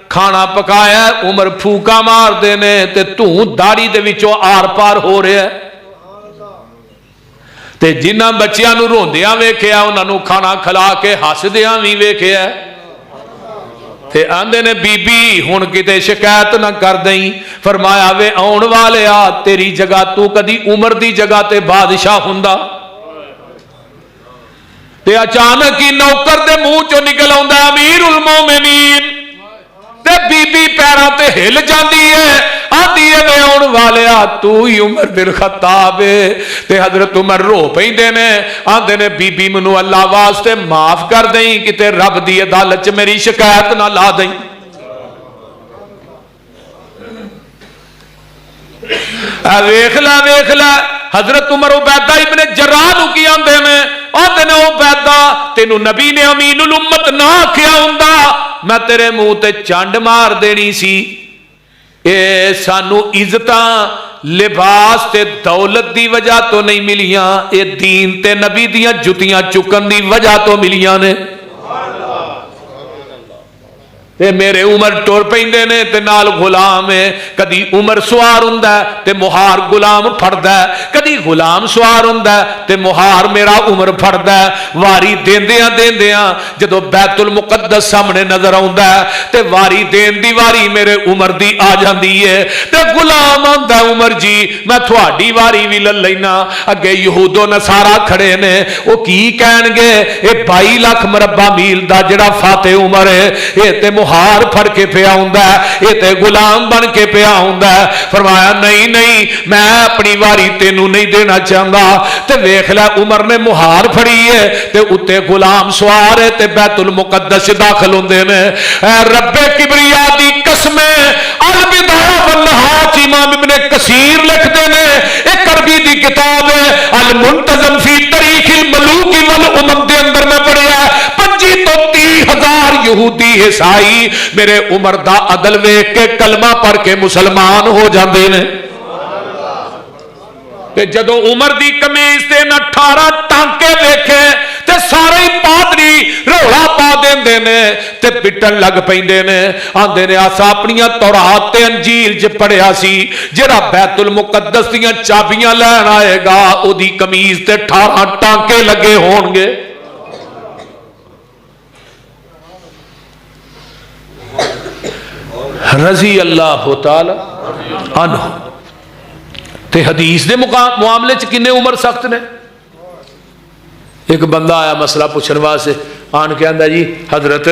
کھانا پکایا، عمر پھوکا مار دینے تے توں داڑھی دے وچوں آر پار ہو رہا ہے، تے جنہ بچیاں نو روندیاں ویکھیا انہاں نو کھانا کھلا کے ہسدیاں وی ویکھیا، تے آندے نے بی بی ہن کتے شکایت نہ کر دیں۔ فرمایا وے آن والیا تیری جگہ تو کدی عمر دی جگہ تے بادشاہ ہوندا؟ تے اچانک ہی نوکر دے منہ چوں نکل آوندا امیر المومنین، تے بی بی پیراں تے ہل جاندی ہے، آندی ہے وے آن والیا تو ہی عمر بن خطاب ہے۔ تے حضرت عمر رو پیندے نے، آندے نے بی بی منو اللہ واسطے معاف کر دیں، کتے رب دی عدالت چ میری شکایت نہ لا دیں۔ ویکھ لا حضرت عمر عبیدہ ابن جراح نو کی آندے نے، آندے نے عبیدہ تینو نبی نے امین الامت نہ آکھیا ہوندا میں تیرے منہ تے چانڈ مار دینی سی۔ اے سانو عزتاں لباس تے دولت دی وجہ تو نہیں ملیاں، اے دین تے نبی دیاں جتیاں چکن دی وجہ تو ملیاں نے۔ تے میرے عمر ٹور پیندے نے تے نال غلام ہے، کدی عمر سوار ہوندا ہے تے مہار غلام پھڑدا ہے، کدی غلام سوار ہوندا ہے تے مہار میرا عمر پھڑدا ہے۔ واری دیندیاں دیندیاں جدو بیت المقدس سامنے نظر آوندا ہے تے واری دین دی واری میرے عمر دی آ جاندی ہے، تے غلام آندا ہے عمر جی میں تھوڑی واری وی لے لینا۔ اگے یہود و نصارا کھڑے نے، وہ کی کہن گے اے 22 لاکھ مربع میل دا جڑا فاتح عمر ہے اے تے ہار پھڑ کے پیا ہوندا ہے، یہ تے غلام بن کے پیا ہوندا ہے۔ فرمایا نہیں نہیں میں اپنی واری تینوں نہیں دینا چاہتا۔ تے ویکھ لے عمر نے مہار پھڑی ہے تے اتے غلام سوار ہے تے بیت المقدس داخل ہوندے نے۔ اے رب کبریا دی قسم البدایہ والنہایہ امام ابن کثیر لکھتے نے، ایک عربی دی کتاب ہے المنتظم فی تاریخ الملوک والامم دے اندر میں پڑھیا 25 تو 30,000 یہودی عیسائی میرے عمر دا عدل ویکھ کے کلمہ پڑھ کے مسلمان ہو جاندے نے۔ تے جدو عمر دی قمیض تے 18 ٹانکے ویکھے تے سارے پادری رولا پا دیندے نے تے پٹن لگ پیندے نے، آندے نے اسا اپنیاں تورات تے انجیل ج پڑھیا سی جڑا بیت المقدس دیاں چابیاں لین آئے گا او دی قمیض تے 18 ٹانکے لگے ہون گے۔ رضی اللہ تعالی عنہ. تے حدیث دے معاملے چ کنے عمر سخت نے. ایک بندہ آیا مسئلہ پوچھنے واسطے, آن کے آندا جی حضرت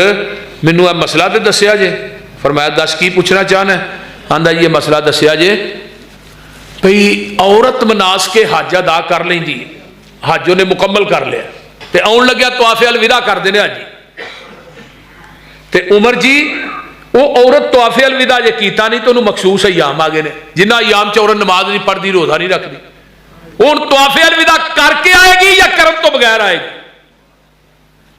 مینوں یہ مسئلہ تے دسیا جے. فرمایا دس کی پوچھنا چاہنا ہے؟ آندا جی یہ مسئلہ دسیا جے بھئی عورت مناسک حج ادا کر لیندی, حج نے مکمل کر لیا تے آن لگیا طواف الوداع کر دینے حجی, تے عمر جی وہ عورت طواف الوداع جے کیتا نہیں تو انہوں مخصوص ایام آگے نے, جنہ ایام چ عورت نماز نہیں پڑھتی, روزہ نہیں رکھتی. ہوں طواف الوداع کر کے آئے گی یا کرن تو بغیر آئے گی؟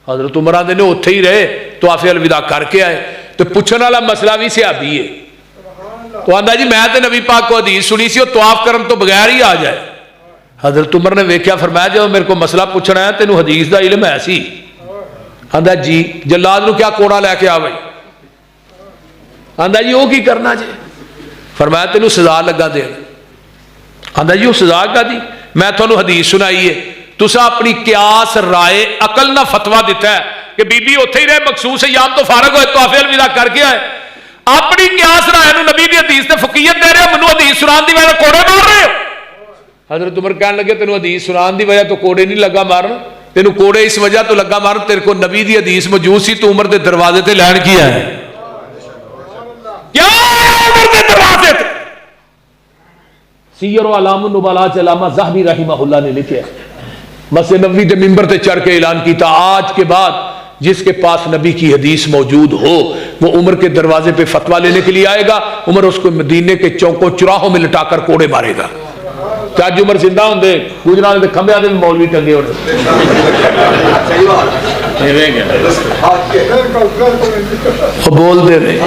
حضرت عمر آندے نے اوتھے ہی رہے, طواف الوداع کر کے آئے. تو پوچھنے والا مسئلہ بھی صحابی ہے. تو آندا جی میں تے نبی پاک کو حدیث سنی سی وہ طواف کرن تو بغیر ہی آ جائے. حضرت عمر نے ویکھیا, فرمایا جب میرے کو مسئلہ پوچھنا ہے تینوں حدیث دا علم ہے سی؟ آندا جی. جلاد نو کیا کوڑا لے کے آ بھائی؟ آندا جی وہ کی کرنا جی؟ فرمایا تینوں سزا لگا دین. آندا جی وہ سزا کا دی؟ میں تھانوں حدیث سنائی ہے, تسا اپنی قیاس رائے عقل نہ فتوا دیتا ہے کہ بی بی اوتھے ہی رہے مخصوص ایام تو فارغ ہوئے طواف الوداع کر کے آئے. اپنی قیاس رائے نو نبی دی حدیث تے فقیہت دے رہے ہو, منوں حدیث سنان دی وجہ کوڑے مار رہے ہو. حضرت عمر کہنے لگے تینوں حدیث سنان دی وجہ تو کوڑے نہیں لگا مارن, تینوں کوڑے اس وجہ تو لگا مارن تیرے کو نبی دی حدیث موجود سی, تو عمر دے دروازے تے لین کی ہے کیا؟ عمر دے دروازے تے سیر و علام النبلاء علامہ ذہبی رحمہ اللہ نے لکھا, مسجد نبوی کے ممبر تے چڑھ کے اعلان کیتا, آج کے بعد جس کے پاس نبی کی حدیث موجود ہو وہ عمر کے دروازے پہ فتویٰ لینے کے لیے آئے گا. عمر اس کو مدینے کے چوکوں چراہوں میں لٹا کر کوڑے مارے گا. چاج عمر زندہ ہوں دے گجرانے دے کھمبے آدھے مولوی ٹنگے ہونے بول دے رہے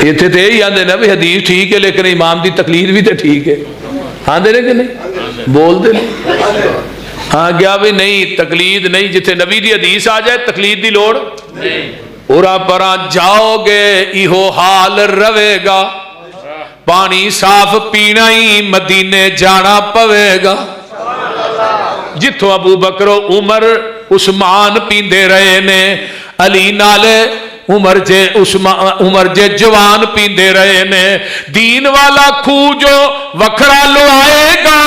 یہ تھے یہی آدھے نا بھی حدیث ٹھیک ہے لیکن امام دی تقلید بھی تے ٹھیک ہے. ہاں دے رہے کہ نہیں؟ بول دے نہیں. ہاں گیا بھی نہیں, تقلید نہیں. جتھے نبی دی حدیث آ جائے تقلید دی لوڑ نہیں. اورا پرا جاؤ گے ایہو حال روے گا, پانی صاف پینا ہی مدینے جانا پوے گا. جتھوں ابو بکر و عمر عثمان پیندے رہے نے, علی نالے عمر جے جوان پیندے رہے نے. دین والا کھو جو وکھرا لو آئے گا,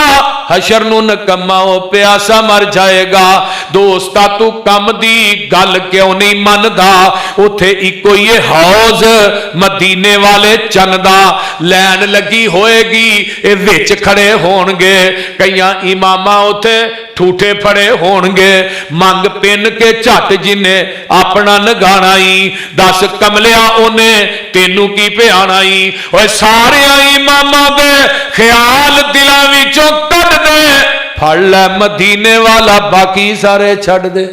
حشر نو نکما پیاسا مر جائے گا. دوستا تو کم دی گل کیوں نہیں مندا, اتھے ایکو یہ حوض مدینے والے چندا. لین لگی ہوئے گی اے وچ کھڑے ہون گے, کئیاں اماماں اتھے ٹھوٹے پھڑے ہون گے. منگ پین کے جھٹ جنے اپنا نگانا ہی, دس کملیا انہیں تینوں کی پہ آنا ہی. اور سارے اماماں دے خیال دلاں وچوں کڈ دے, پھڑ لے مدینے والا باقی سارے چھڑ دے.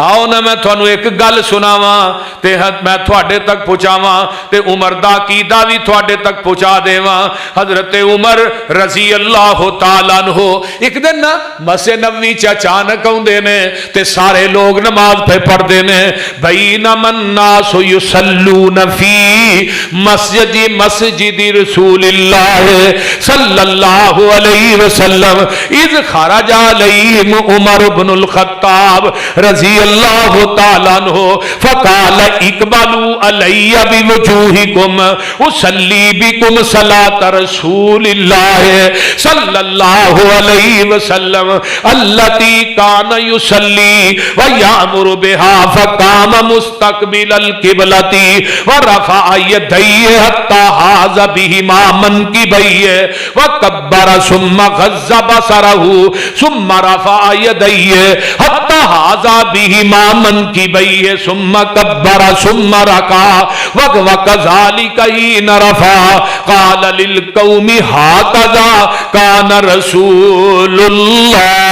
آؤ نا میں تھانوں ایک گل سناواں تے میں تھوڑے تک پہنچاواں تے عمر دا عقیدہ بھی تھوڑے تک پہنچا دیواں. حضرت عمر رضی اللہ تعالیٰ عنہ ایک دن نا مسجد نبوی چ اچانک اوندے نے تے سارے لوگ نماز پہ پڑھدے نے. بینما الناس یصلون فی مسجد رسول اللہ صلی اللہ علیہ وسلم اذ خرج علیہم عمر بن الخطاب رضی اللہ تعالیٰ عنہ فقال اقبلوا علی بوجوہکم اصلی بکم صلاة رسول اللہ صلی اللہ علیہ وسلم التی کان یصلی ویامر بها فقام مستقبل القبلۃ ورفع یدیہ حتی حاز بہما منکبیہ وکبر ثم غض بصرہ ثم رفع یدیہ حتی حاز بہما منکبیہ ثم کبر ثم رکع وکذالک حین رفع قال للقوم ہکذا کان رسول اللہ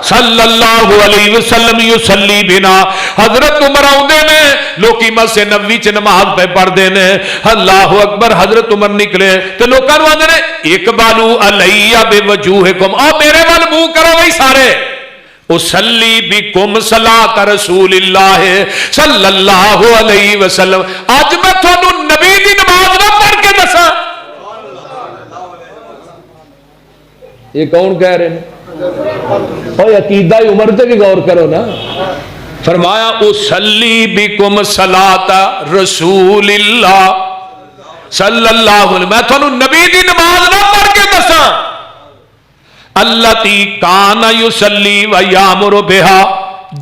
صلی اللہ علیہ وسلم یصلی بنا. حضرت عمر آؤندے نے, لوکی مسجد نبوی چ نماز پہ پڑھدے نے. اللہ اکبر. حضرت عمر نکلے تے لوکاں نوں آندے نے اقبلوا علی بوجوہکم, او میرے ول منہ کرو بھائی سارے. اصلی بکم صلاۃ رسول اللہ صلی اللہ علیہ وسلم. اج میں تھانوں نبی دی نماز نہ پڑھ کے دساں. یہ کون کہہ رہے ہیں؟ اور عقیدہ عمر تے بھی غور کرو نا. فرمایا اصلی بکم صلاۃ رسول اللہ صلی اللہ علیہ. میں تھانوں نبی دی نماز نہ پڑھ کے دساں التی کان یصلی و یامر بہا,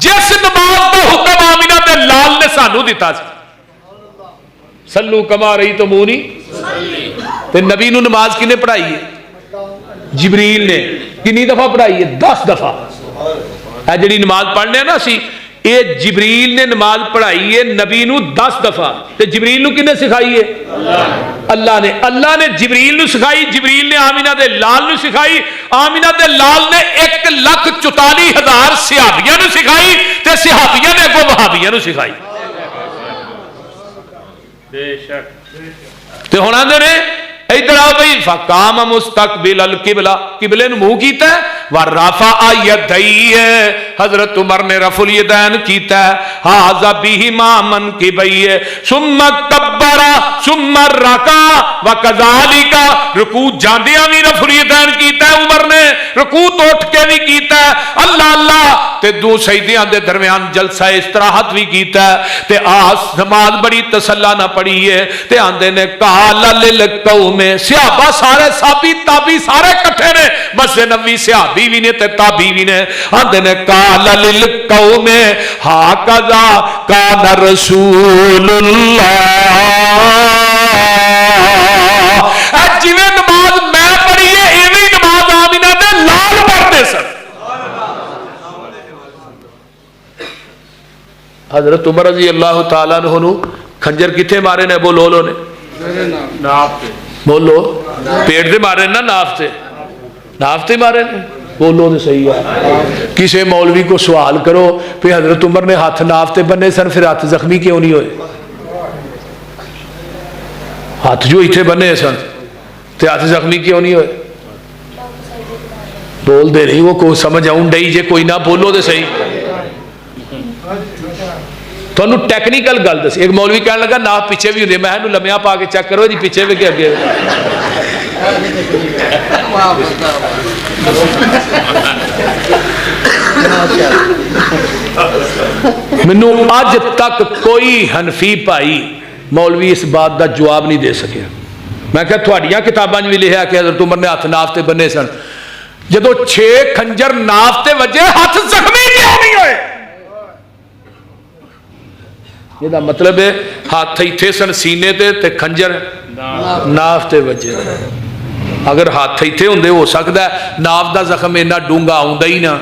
جس نماز کا حکم آمینہ دے لال نے سانو دیتا سی. سلو کما رہی تو مونی. تے نبی نو نماز کنے پڑھائی ہے؟ جبریل نے. کنی دفعہ پڑھائی ہے؟ 10 دفعہ. اے جڑی نماز پڑھنے نا سی اے جبریل نے نماز پڑھائی ہے نبی نو 10 دفعہ. تے جبریل نو کنے سکھائی ہے؟ اللہ نے. اللہ نے جبریل نو سکھائی, جبریل نے آمینہ دے لال نو سکھائی, آمینہ دے لال نے 1,44,000 صحابیاں نو سکھائی, تے صحابیاں نے اگوں وہابیاں نو سکھائی. بے شک. تے ہن آندے نے ادھر آؤ بھائی فقام مستقبل القبلہ, قبلے نو منہ کیتا ہے, ورفع یدیہ, حضرت عمر نے رفع الیدین کیتا ہے, ھذا بہما منکبیہ, ثم کبر ثم رکع وکذالک, رکوع جاندیاں بھی رفع الیدین کیتا ہے عمر نے, رکوع تو اٹھ کے بھی کیتا ہے اللہ اللہ, تے دو سجدیاں دے درمیان جلسہ استراحت بھی کیتا ہے. تے آس نماز بڑی تسلا نہ پڑھی ہے, تے آندے نے قال للقوم, صحابہ سارے صحابی تابی سارے کٹھے نے, مسجد نبوی صحابی بھی نے تے تابی بھی نے. آندے نے قال للقوم ھذا کان رسول اللہ, جویں نماز میں پڑھی ہے ایویں نماز آمینہ دے لال پڑھتے سن. حضرت عمر رضی اللہ تعالیٰ عنہ کھنجر کتنے مارے نے ابو لولو نے؟ ناف تے. بولو پیٹ دے مارے نا, ناف تے, ناف تے مارے نے. بولو تو صحیح ہے. کسی مولوی کو سوال کرو پہ حضرت عمر نے ہاتھ ناف تے بننے سن, پھر ہاتھ زخمی کیوں نہیں ہوئے؟ ہاتھ جو اتنے بننے سن تے ہاتھ زخمی کیوں نہیں ہوئے؟ بول دے نہیں وہ کو سمجھ آؤں ڈئی جے کوئی نہ بولو تو صحیح. تو ٹیکنیکل گل دس. ایک مولوی کہنے لگا ناف پیچھے بھی ہوندی, میں لمیا پا کے چیک کرو جی پیچھے بھی کہ اگے. مینوں اج تک کوئی حنفی بھائی مولوی اس بات دا جواب نہیں دے سکیا. میں کہ تھوڑیاں کتاباں بھی لکھا کہ حضرت عمر نے ہاتھ ناف تے بننے سن, جدو 6 کھنجر ناف تے وجے ہاتھ زخمی کیوں نہیں ہوئے؟ یہ دا مطلب ہے ہاتھ ایتھے سن سینے تے کھنجر ناف تے وجے. اگر ہاتھ ایتھے ہوندے ہو سکتا ہے ناف دا زخم اینا ڈونگا آوندا ہی نہ,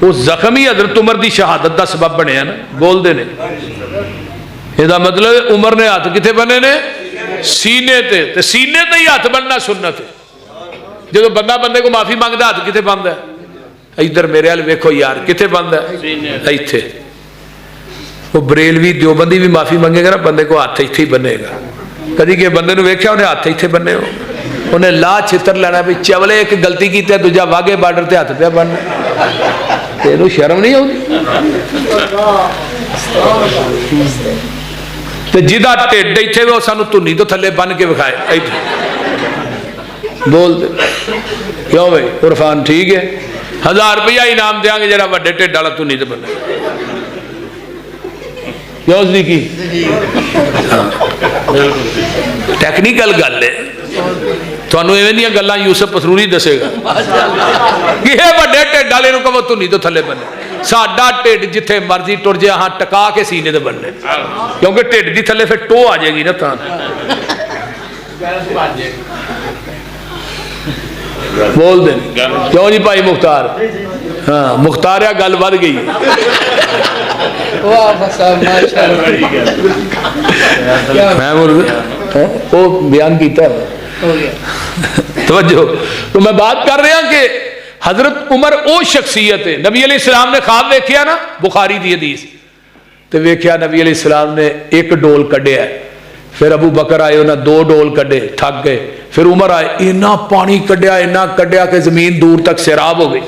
وہ زخم ہی حضرت عمر دی شہادت دا سبب بنے نا. بول دے نے یہ دا مطلب عمر نے ہاتھ کتے بنے نے؟ سینے تے سینے تے ہی ہاتھ بننا سنت ہے. جب بندہ بندے کو معافی مانگدا ہاتھ کتے بندا ہے؟ ادھر میرے حال ویکھو یار کتے بندا ہے؟ ایتھے. وہ بریلوی دیوبندی بھی معافی مانگے گا نا بندے کو ہاتھ ایتھے ہی بنے گا. کدی کہ بندے نو ویکھیا انہیں ہاتھ ایتھے بننے ہو, انہیں لا چھتر لینا بھی چولے ایک غلطی کی تے دوجا واگے بارڈر تے ہاتھ پہ بننا. تینوں شرم نہیں آتی؟ تے جدا ٹھڈ ایتھے وہ سانو تنی تو تھلے بن کے وکھائے ایتھے. بول دے کیوں بھائی عرفان ٹھیک ہے 1000 روپیہ انعام دیاں گے جڑا وڈے ٹھڈ والا تنی تے بنے. کی ٹیکنیکل گل ہے. تھانوں ایویں دیاں گلاں یوسف پسروری دسے گا کہ اے وڈے ٹھڈ والے نوں کہو تنی تو تھلے بنے. ساڈا ٹھڈ جتھے مرضی ٹر جائے ہاں ٹکا کے سینے تے بننے, کیونکہ ٹھڈ دی تھلے پھر ٹو آ جائے گی نا. تھان بول دیں کیوں جی بھائی مختار؟ ہاں مختار گل ود گئی. وہ بیان کیتا ہے توجہ. تو میں بات کر رہا کہ حضرت عمر او شخصیت ہے. نبی علیہ السلام نے خواب ویکھیا نا, بخاری دی حدیث تے ویکھیا نبی علیہ السلام نے ایک ڈول کڈیا ہے, پھر ابو بکر آئے انہیں 2 ڈول کڈے تھک گئے, پھر عمر آئے اینا پانی کڈیا کہ زمین دور تک سیراب ہو گئی.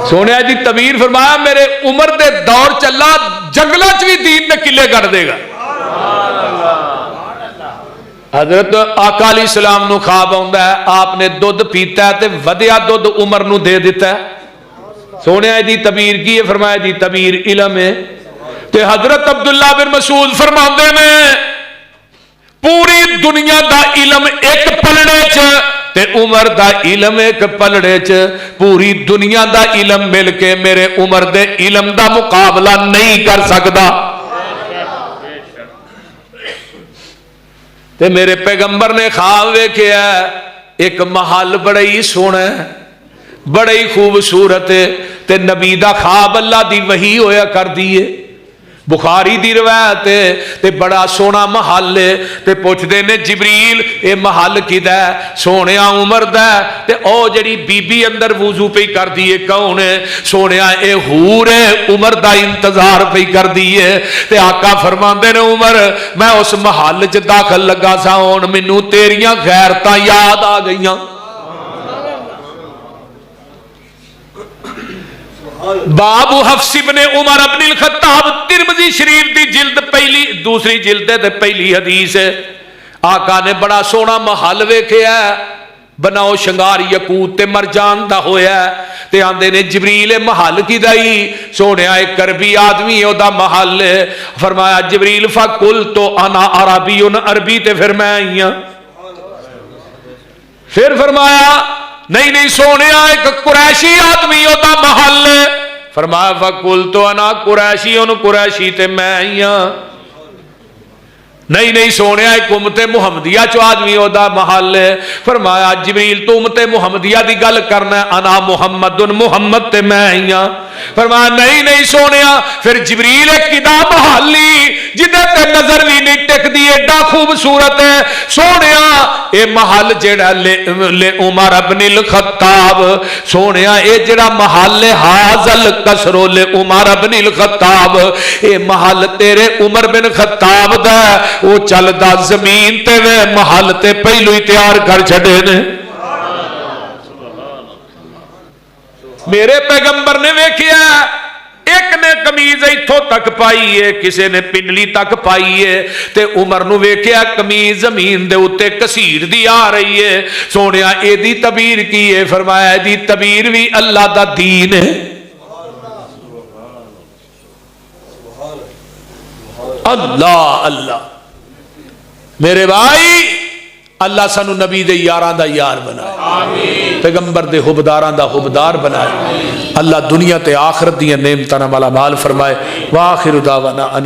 سونے جی تعبیر فرمایا میرے عمر دے دور چلا جنگلہ چ بھی دین نے قلعے کر دے گا. حضرت آقا علیہ السلام نو خواب آتا ہے، آپ نے دودھ پیتا ہے تے ودیا دودھ عمر نو دے دیتا ہے. سونے دی تعبیر کی ہے؟ فرمایا جی تعبیر علم ہے. تے حضرت عبداللہ بن مسعود فرماندے نے پوری دنیا دا علم ایک پلڑے چ تے عمر دا علم ایک پلڑے چ. پوری دنیا دا علم مل کے میرے عمر دے علم دا مقابلہ نہیں کر سکتا. تے میرے پیغمبر نے خواب ویکھیا ایک محل بڑا ہی سونا ہے، بڑا ہی خوبصورت ہے. تے نبی دا خواب اللہ دی وحی ہویا کر دیئے. بخاری دی روایت ہے تے بڑا سونا محل ہے. تے پوچھدے نے جبریل اے محل کدا ہے؟ سونیا عمر دا ہے. تے او جڑی بی بی اندر وضو پہ کر دیئے کون ہے؟ سونیا اے حور ہے، عمر دا انتظار پہ کر دیئے. تے آقا فرماندے نے عمر میں اس محل چ داخل لگا سا، ہن مینوں تیریاں غیرتاں یاد آ گئیاں. باب حفص ابن عمر ابن الخطاب، ترمذی شریف دی جلد پہلی دوسری جلد تے پہلی حدیث ہے. آقا نے بڑا سونا محل ویکھیا ہے، بناؤ شنگار یقوت تے مرجان دا ہویا ہے. تے آندے نے جبریل محل کیدا ہی؟ سونیا ایک عربی آدمی او دا محل ہے. فرمایا جبریل فقلت انا عربی، عربی تے پھر میں آئی ہاں. پھر فرمایا نہیں سونیا ایک قریشی آدمی او دا محل ہے. فرمایا فقلت انا قریشی، قریشی تے میں آئی ہاں. نہیں سونیا ایک امت محمدیہ چو آدمی او دا محل ہے. فرمایا جبریل تو امت محمدیہ دی گل کرنا ہے، انا محمد، محمد تے میں آئی ہاں. فرمایا نہیں سونیا پھر جبریل ایک کدا محلی جدے تے نظر بھی نہیں ٹکدی، ایڈا خوبصورت ہے. سونیا اے محل جڑا لے عمر ابن الخطاب، سونیا اے جڑا محل حاضل کسرو لے عمر ابن الخطاب، اے محل تیرے عمر بن خطاب دا، وہ چلدا زمین تے وے محل تے پہلو ہی تیار کر چھڑے نے. میرے پیغمبر نے ویکھیا ایک نے قمیض ایتھوں تک پائی ہے، کسے نے پنڈلی تک پائی ہے. تے عمر نو ویکھیا قمیض زمین دے اوتے کسیر دی آ رہی ہے. سونیا اے دی تعبیر کی ہے؟ فرمایا دی تعبیر بھی اللہ دا دین ہے. اللہ اللہ میرے بھائی، اللہ سانو نبی دے یاراں دا یار بنائے، آمین. پیغمبر دے حبداراں دا حبدار بنائے. اللہ دنیا تے آخرت دی نعمتاں والا مال فرمائے. وآخر دعوانا ان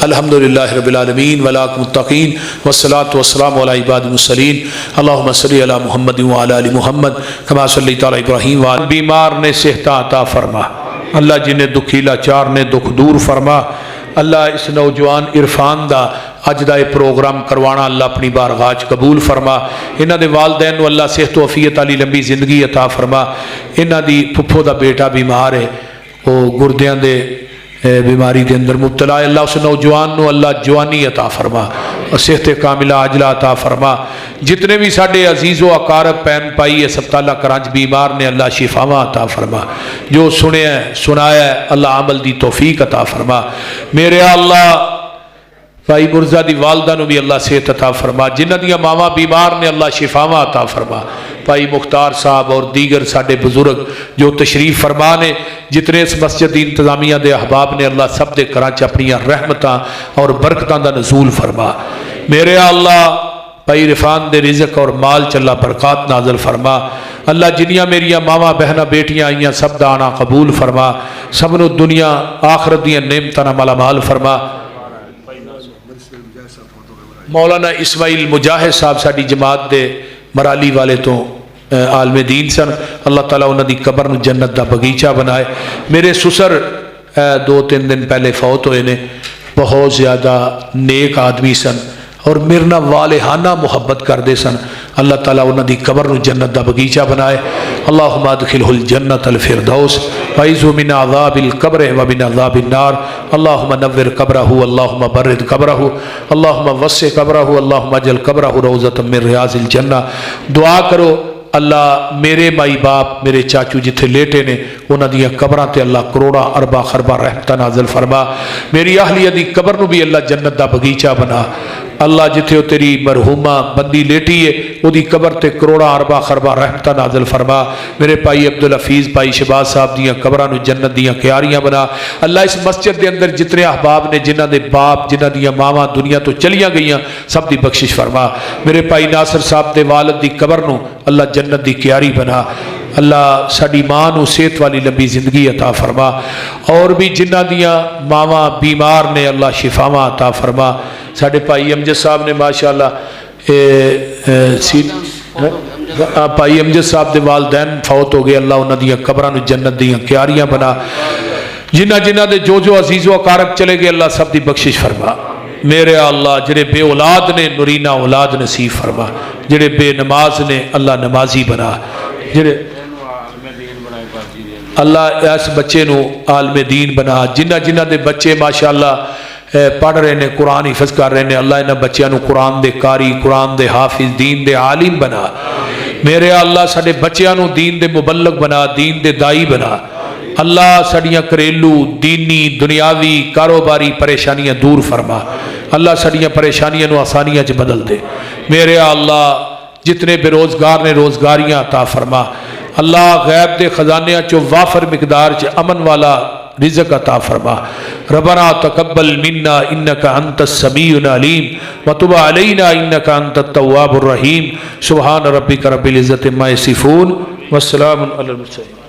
الحمدللہ رب العالمین ولاک متقین والصلاة والسلام علی عباد المرسلین. اللہم صلی علی محمد وعلی آل محمد کما صلیت علی ابراہیم. بیمار نے صحت عطا فرما، اللہ جنہیں دکھیلا چار نے دکھ دور فرما. اللہ اس نوجوان عرفان دا اج دا پروگرام کروانا اللہ اپنی بارگاہ قبول فرما. انہاں دے والدین نو اللہ صحت و عافیت علی لمبی زندگی عطا فرما. انہاں دی پھپھو دا بیٹا بیمار ہے، وہ گردیاں دے بیماری دے اندر مبتلا ہے. اللہ اس نوجوان نو اللہ جوانی عطا فرما اور صحت کاملہ عاجلہ عطا فرما. جتنے بھی ساڈے عزیز و اقارب پین پائی ہے سبتالہ کرانچ بیمار نے، اللہ شفاواں عطا فرما. جو سنیا ہے سنایا ہے اللہ عمل دی توفیق عطا فرما. میرے اللہ بھائی مرزا دی والدہ نو بھی اللہ صحت عطا فرما. جنہ دیاں ماواں بیمار نے اللہ شفاواں عطا فرما. بھائی مختار صاحب اور دیگر ساڈے بزرگ جو تشریف فرما نے، جتنے اس مسجد دی انتظامیہ دے احباب نے، اللہ سب دے کراچ اپنی رحمتاں اور برکتاں دا نزول فرما. میرے اللہ بھائی عرفان دے رزق اور مال چ اللہ برکات نازل فرما. اللہ جنیاں میریاں ماواں بہناں بیٹیاں آئیاں سب دا آنا قبول فرما. سب نو دنیا آخرت دیاں نعمتاں نال مالا مال فرما. مولانا اسماعیل مجاہد صاحب ساڈی جماعت دے مرالی والے تو عالم دین سن، اللہ تعالیٰ انہاں دی قبر نو جنت دا بغیچہ بنائے. میرے سسر 2-3 دن پہلے فوت ہوئے نے، بہت زیادہ نیک آدمی سن اور میرے نال والہانہ محبت کردے سن. اللہ تعالیٰ انہاں دی قبر نو جنت دا بغیچہ بنائے. اللہم ادخلہ الجنت الفردوس وعیذہ من عذاب القبر ومن عذاب النار. اللہم نور قبرہ، اللہم برد قبرہ، اللہم وسع قبرہ، اللہم اجعل قبرہ روضۃ من ریاض الجنہ. دعا کرو اللہ میرے مائی باپ میرے چاچو جتھے لیٹے نے انہاں دیاں قبراں تے اللہ کروڑا اربا خربا رحمتاں نازل فرما. میری اہلیہ دی قبر نو بھی اللہ جنت دا بغیچہ بنا. اللہ جتھے وہ تیری مرحومہ بندی لیٹی ہے وہ دی قبر تے کروڑا اربا خربا رحمتہ نازل فرما. میرے بھائی عبدالحفیظ بھائی شہباز صاحب دیاں قبراں نو جنت دیاں کیاریاں بنا. اللہ اس مسجد دے اندر جتنے احباب نے جنہاں دے باپ جنہاں دیاں ماواں دنیا تو چلیاں گئیاں سب دی بخشش فرما. میرے بھائی ناصر صاحب دے والد دی قبر نو اللہ جنت دی کیاری بنا. اللہ ساڈی ماں نو صحت والی لمبی زندگی عطا فرما. اور بھی جنہاں دیاں ماواں بیمار نے اللہ شفاواں عطا فرما. ساڈے بھائی امجد صاحب نے ماشاءاللہ بھائی امجد صاحب دے والدین فوت ہو گئے. اللہ انہاں دیاں قبراں نو جنت دیاں کیاریاں بنا. جنہ جنہ دے جو عزیز و اقارب چلے گئے اللہ سب دی بخشش فرما. میرے اللہ جڑے بے اولاد نے نورینہ اولاد نصیب فرما. جڑے بے نماز نے اللہ نمازی بنا. جڑے اللہ اس بچے نو عالم دین بنا. جنہ جنہ دے بچے ماشاءاللہ پڑھ رہے نے قرآن حفظ کر رہے نے اللہ انہاں بچیاں نو قرآن دے قاری قرآن دے حافظ دین دے عالم بنا. میرے اللہ ساڈے بچیاں نو دین دے مبلغ بنا دین دے دائی بنا. اللہ ساڈیاں گھریلو دینی دنیاوی کاروباری پریشانیاں دور فرما. اللہ ساڈیاں پریشانیاں نو آسانیاں چ بدل دے. میرے اللہ جتنے بے روزگار نے روزگاریاں عطا فرما. اللہ غیب دے خزانیاں چو وافر مقدار چ امن والا رزق عطا فرما. ربنا تقبل منا انك انت السميع العليم وتب علينا انك انت التواب الرحيم. سبحان ربك رب العزة عما يصفون والسلام على المرسلين.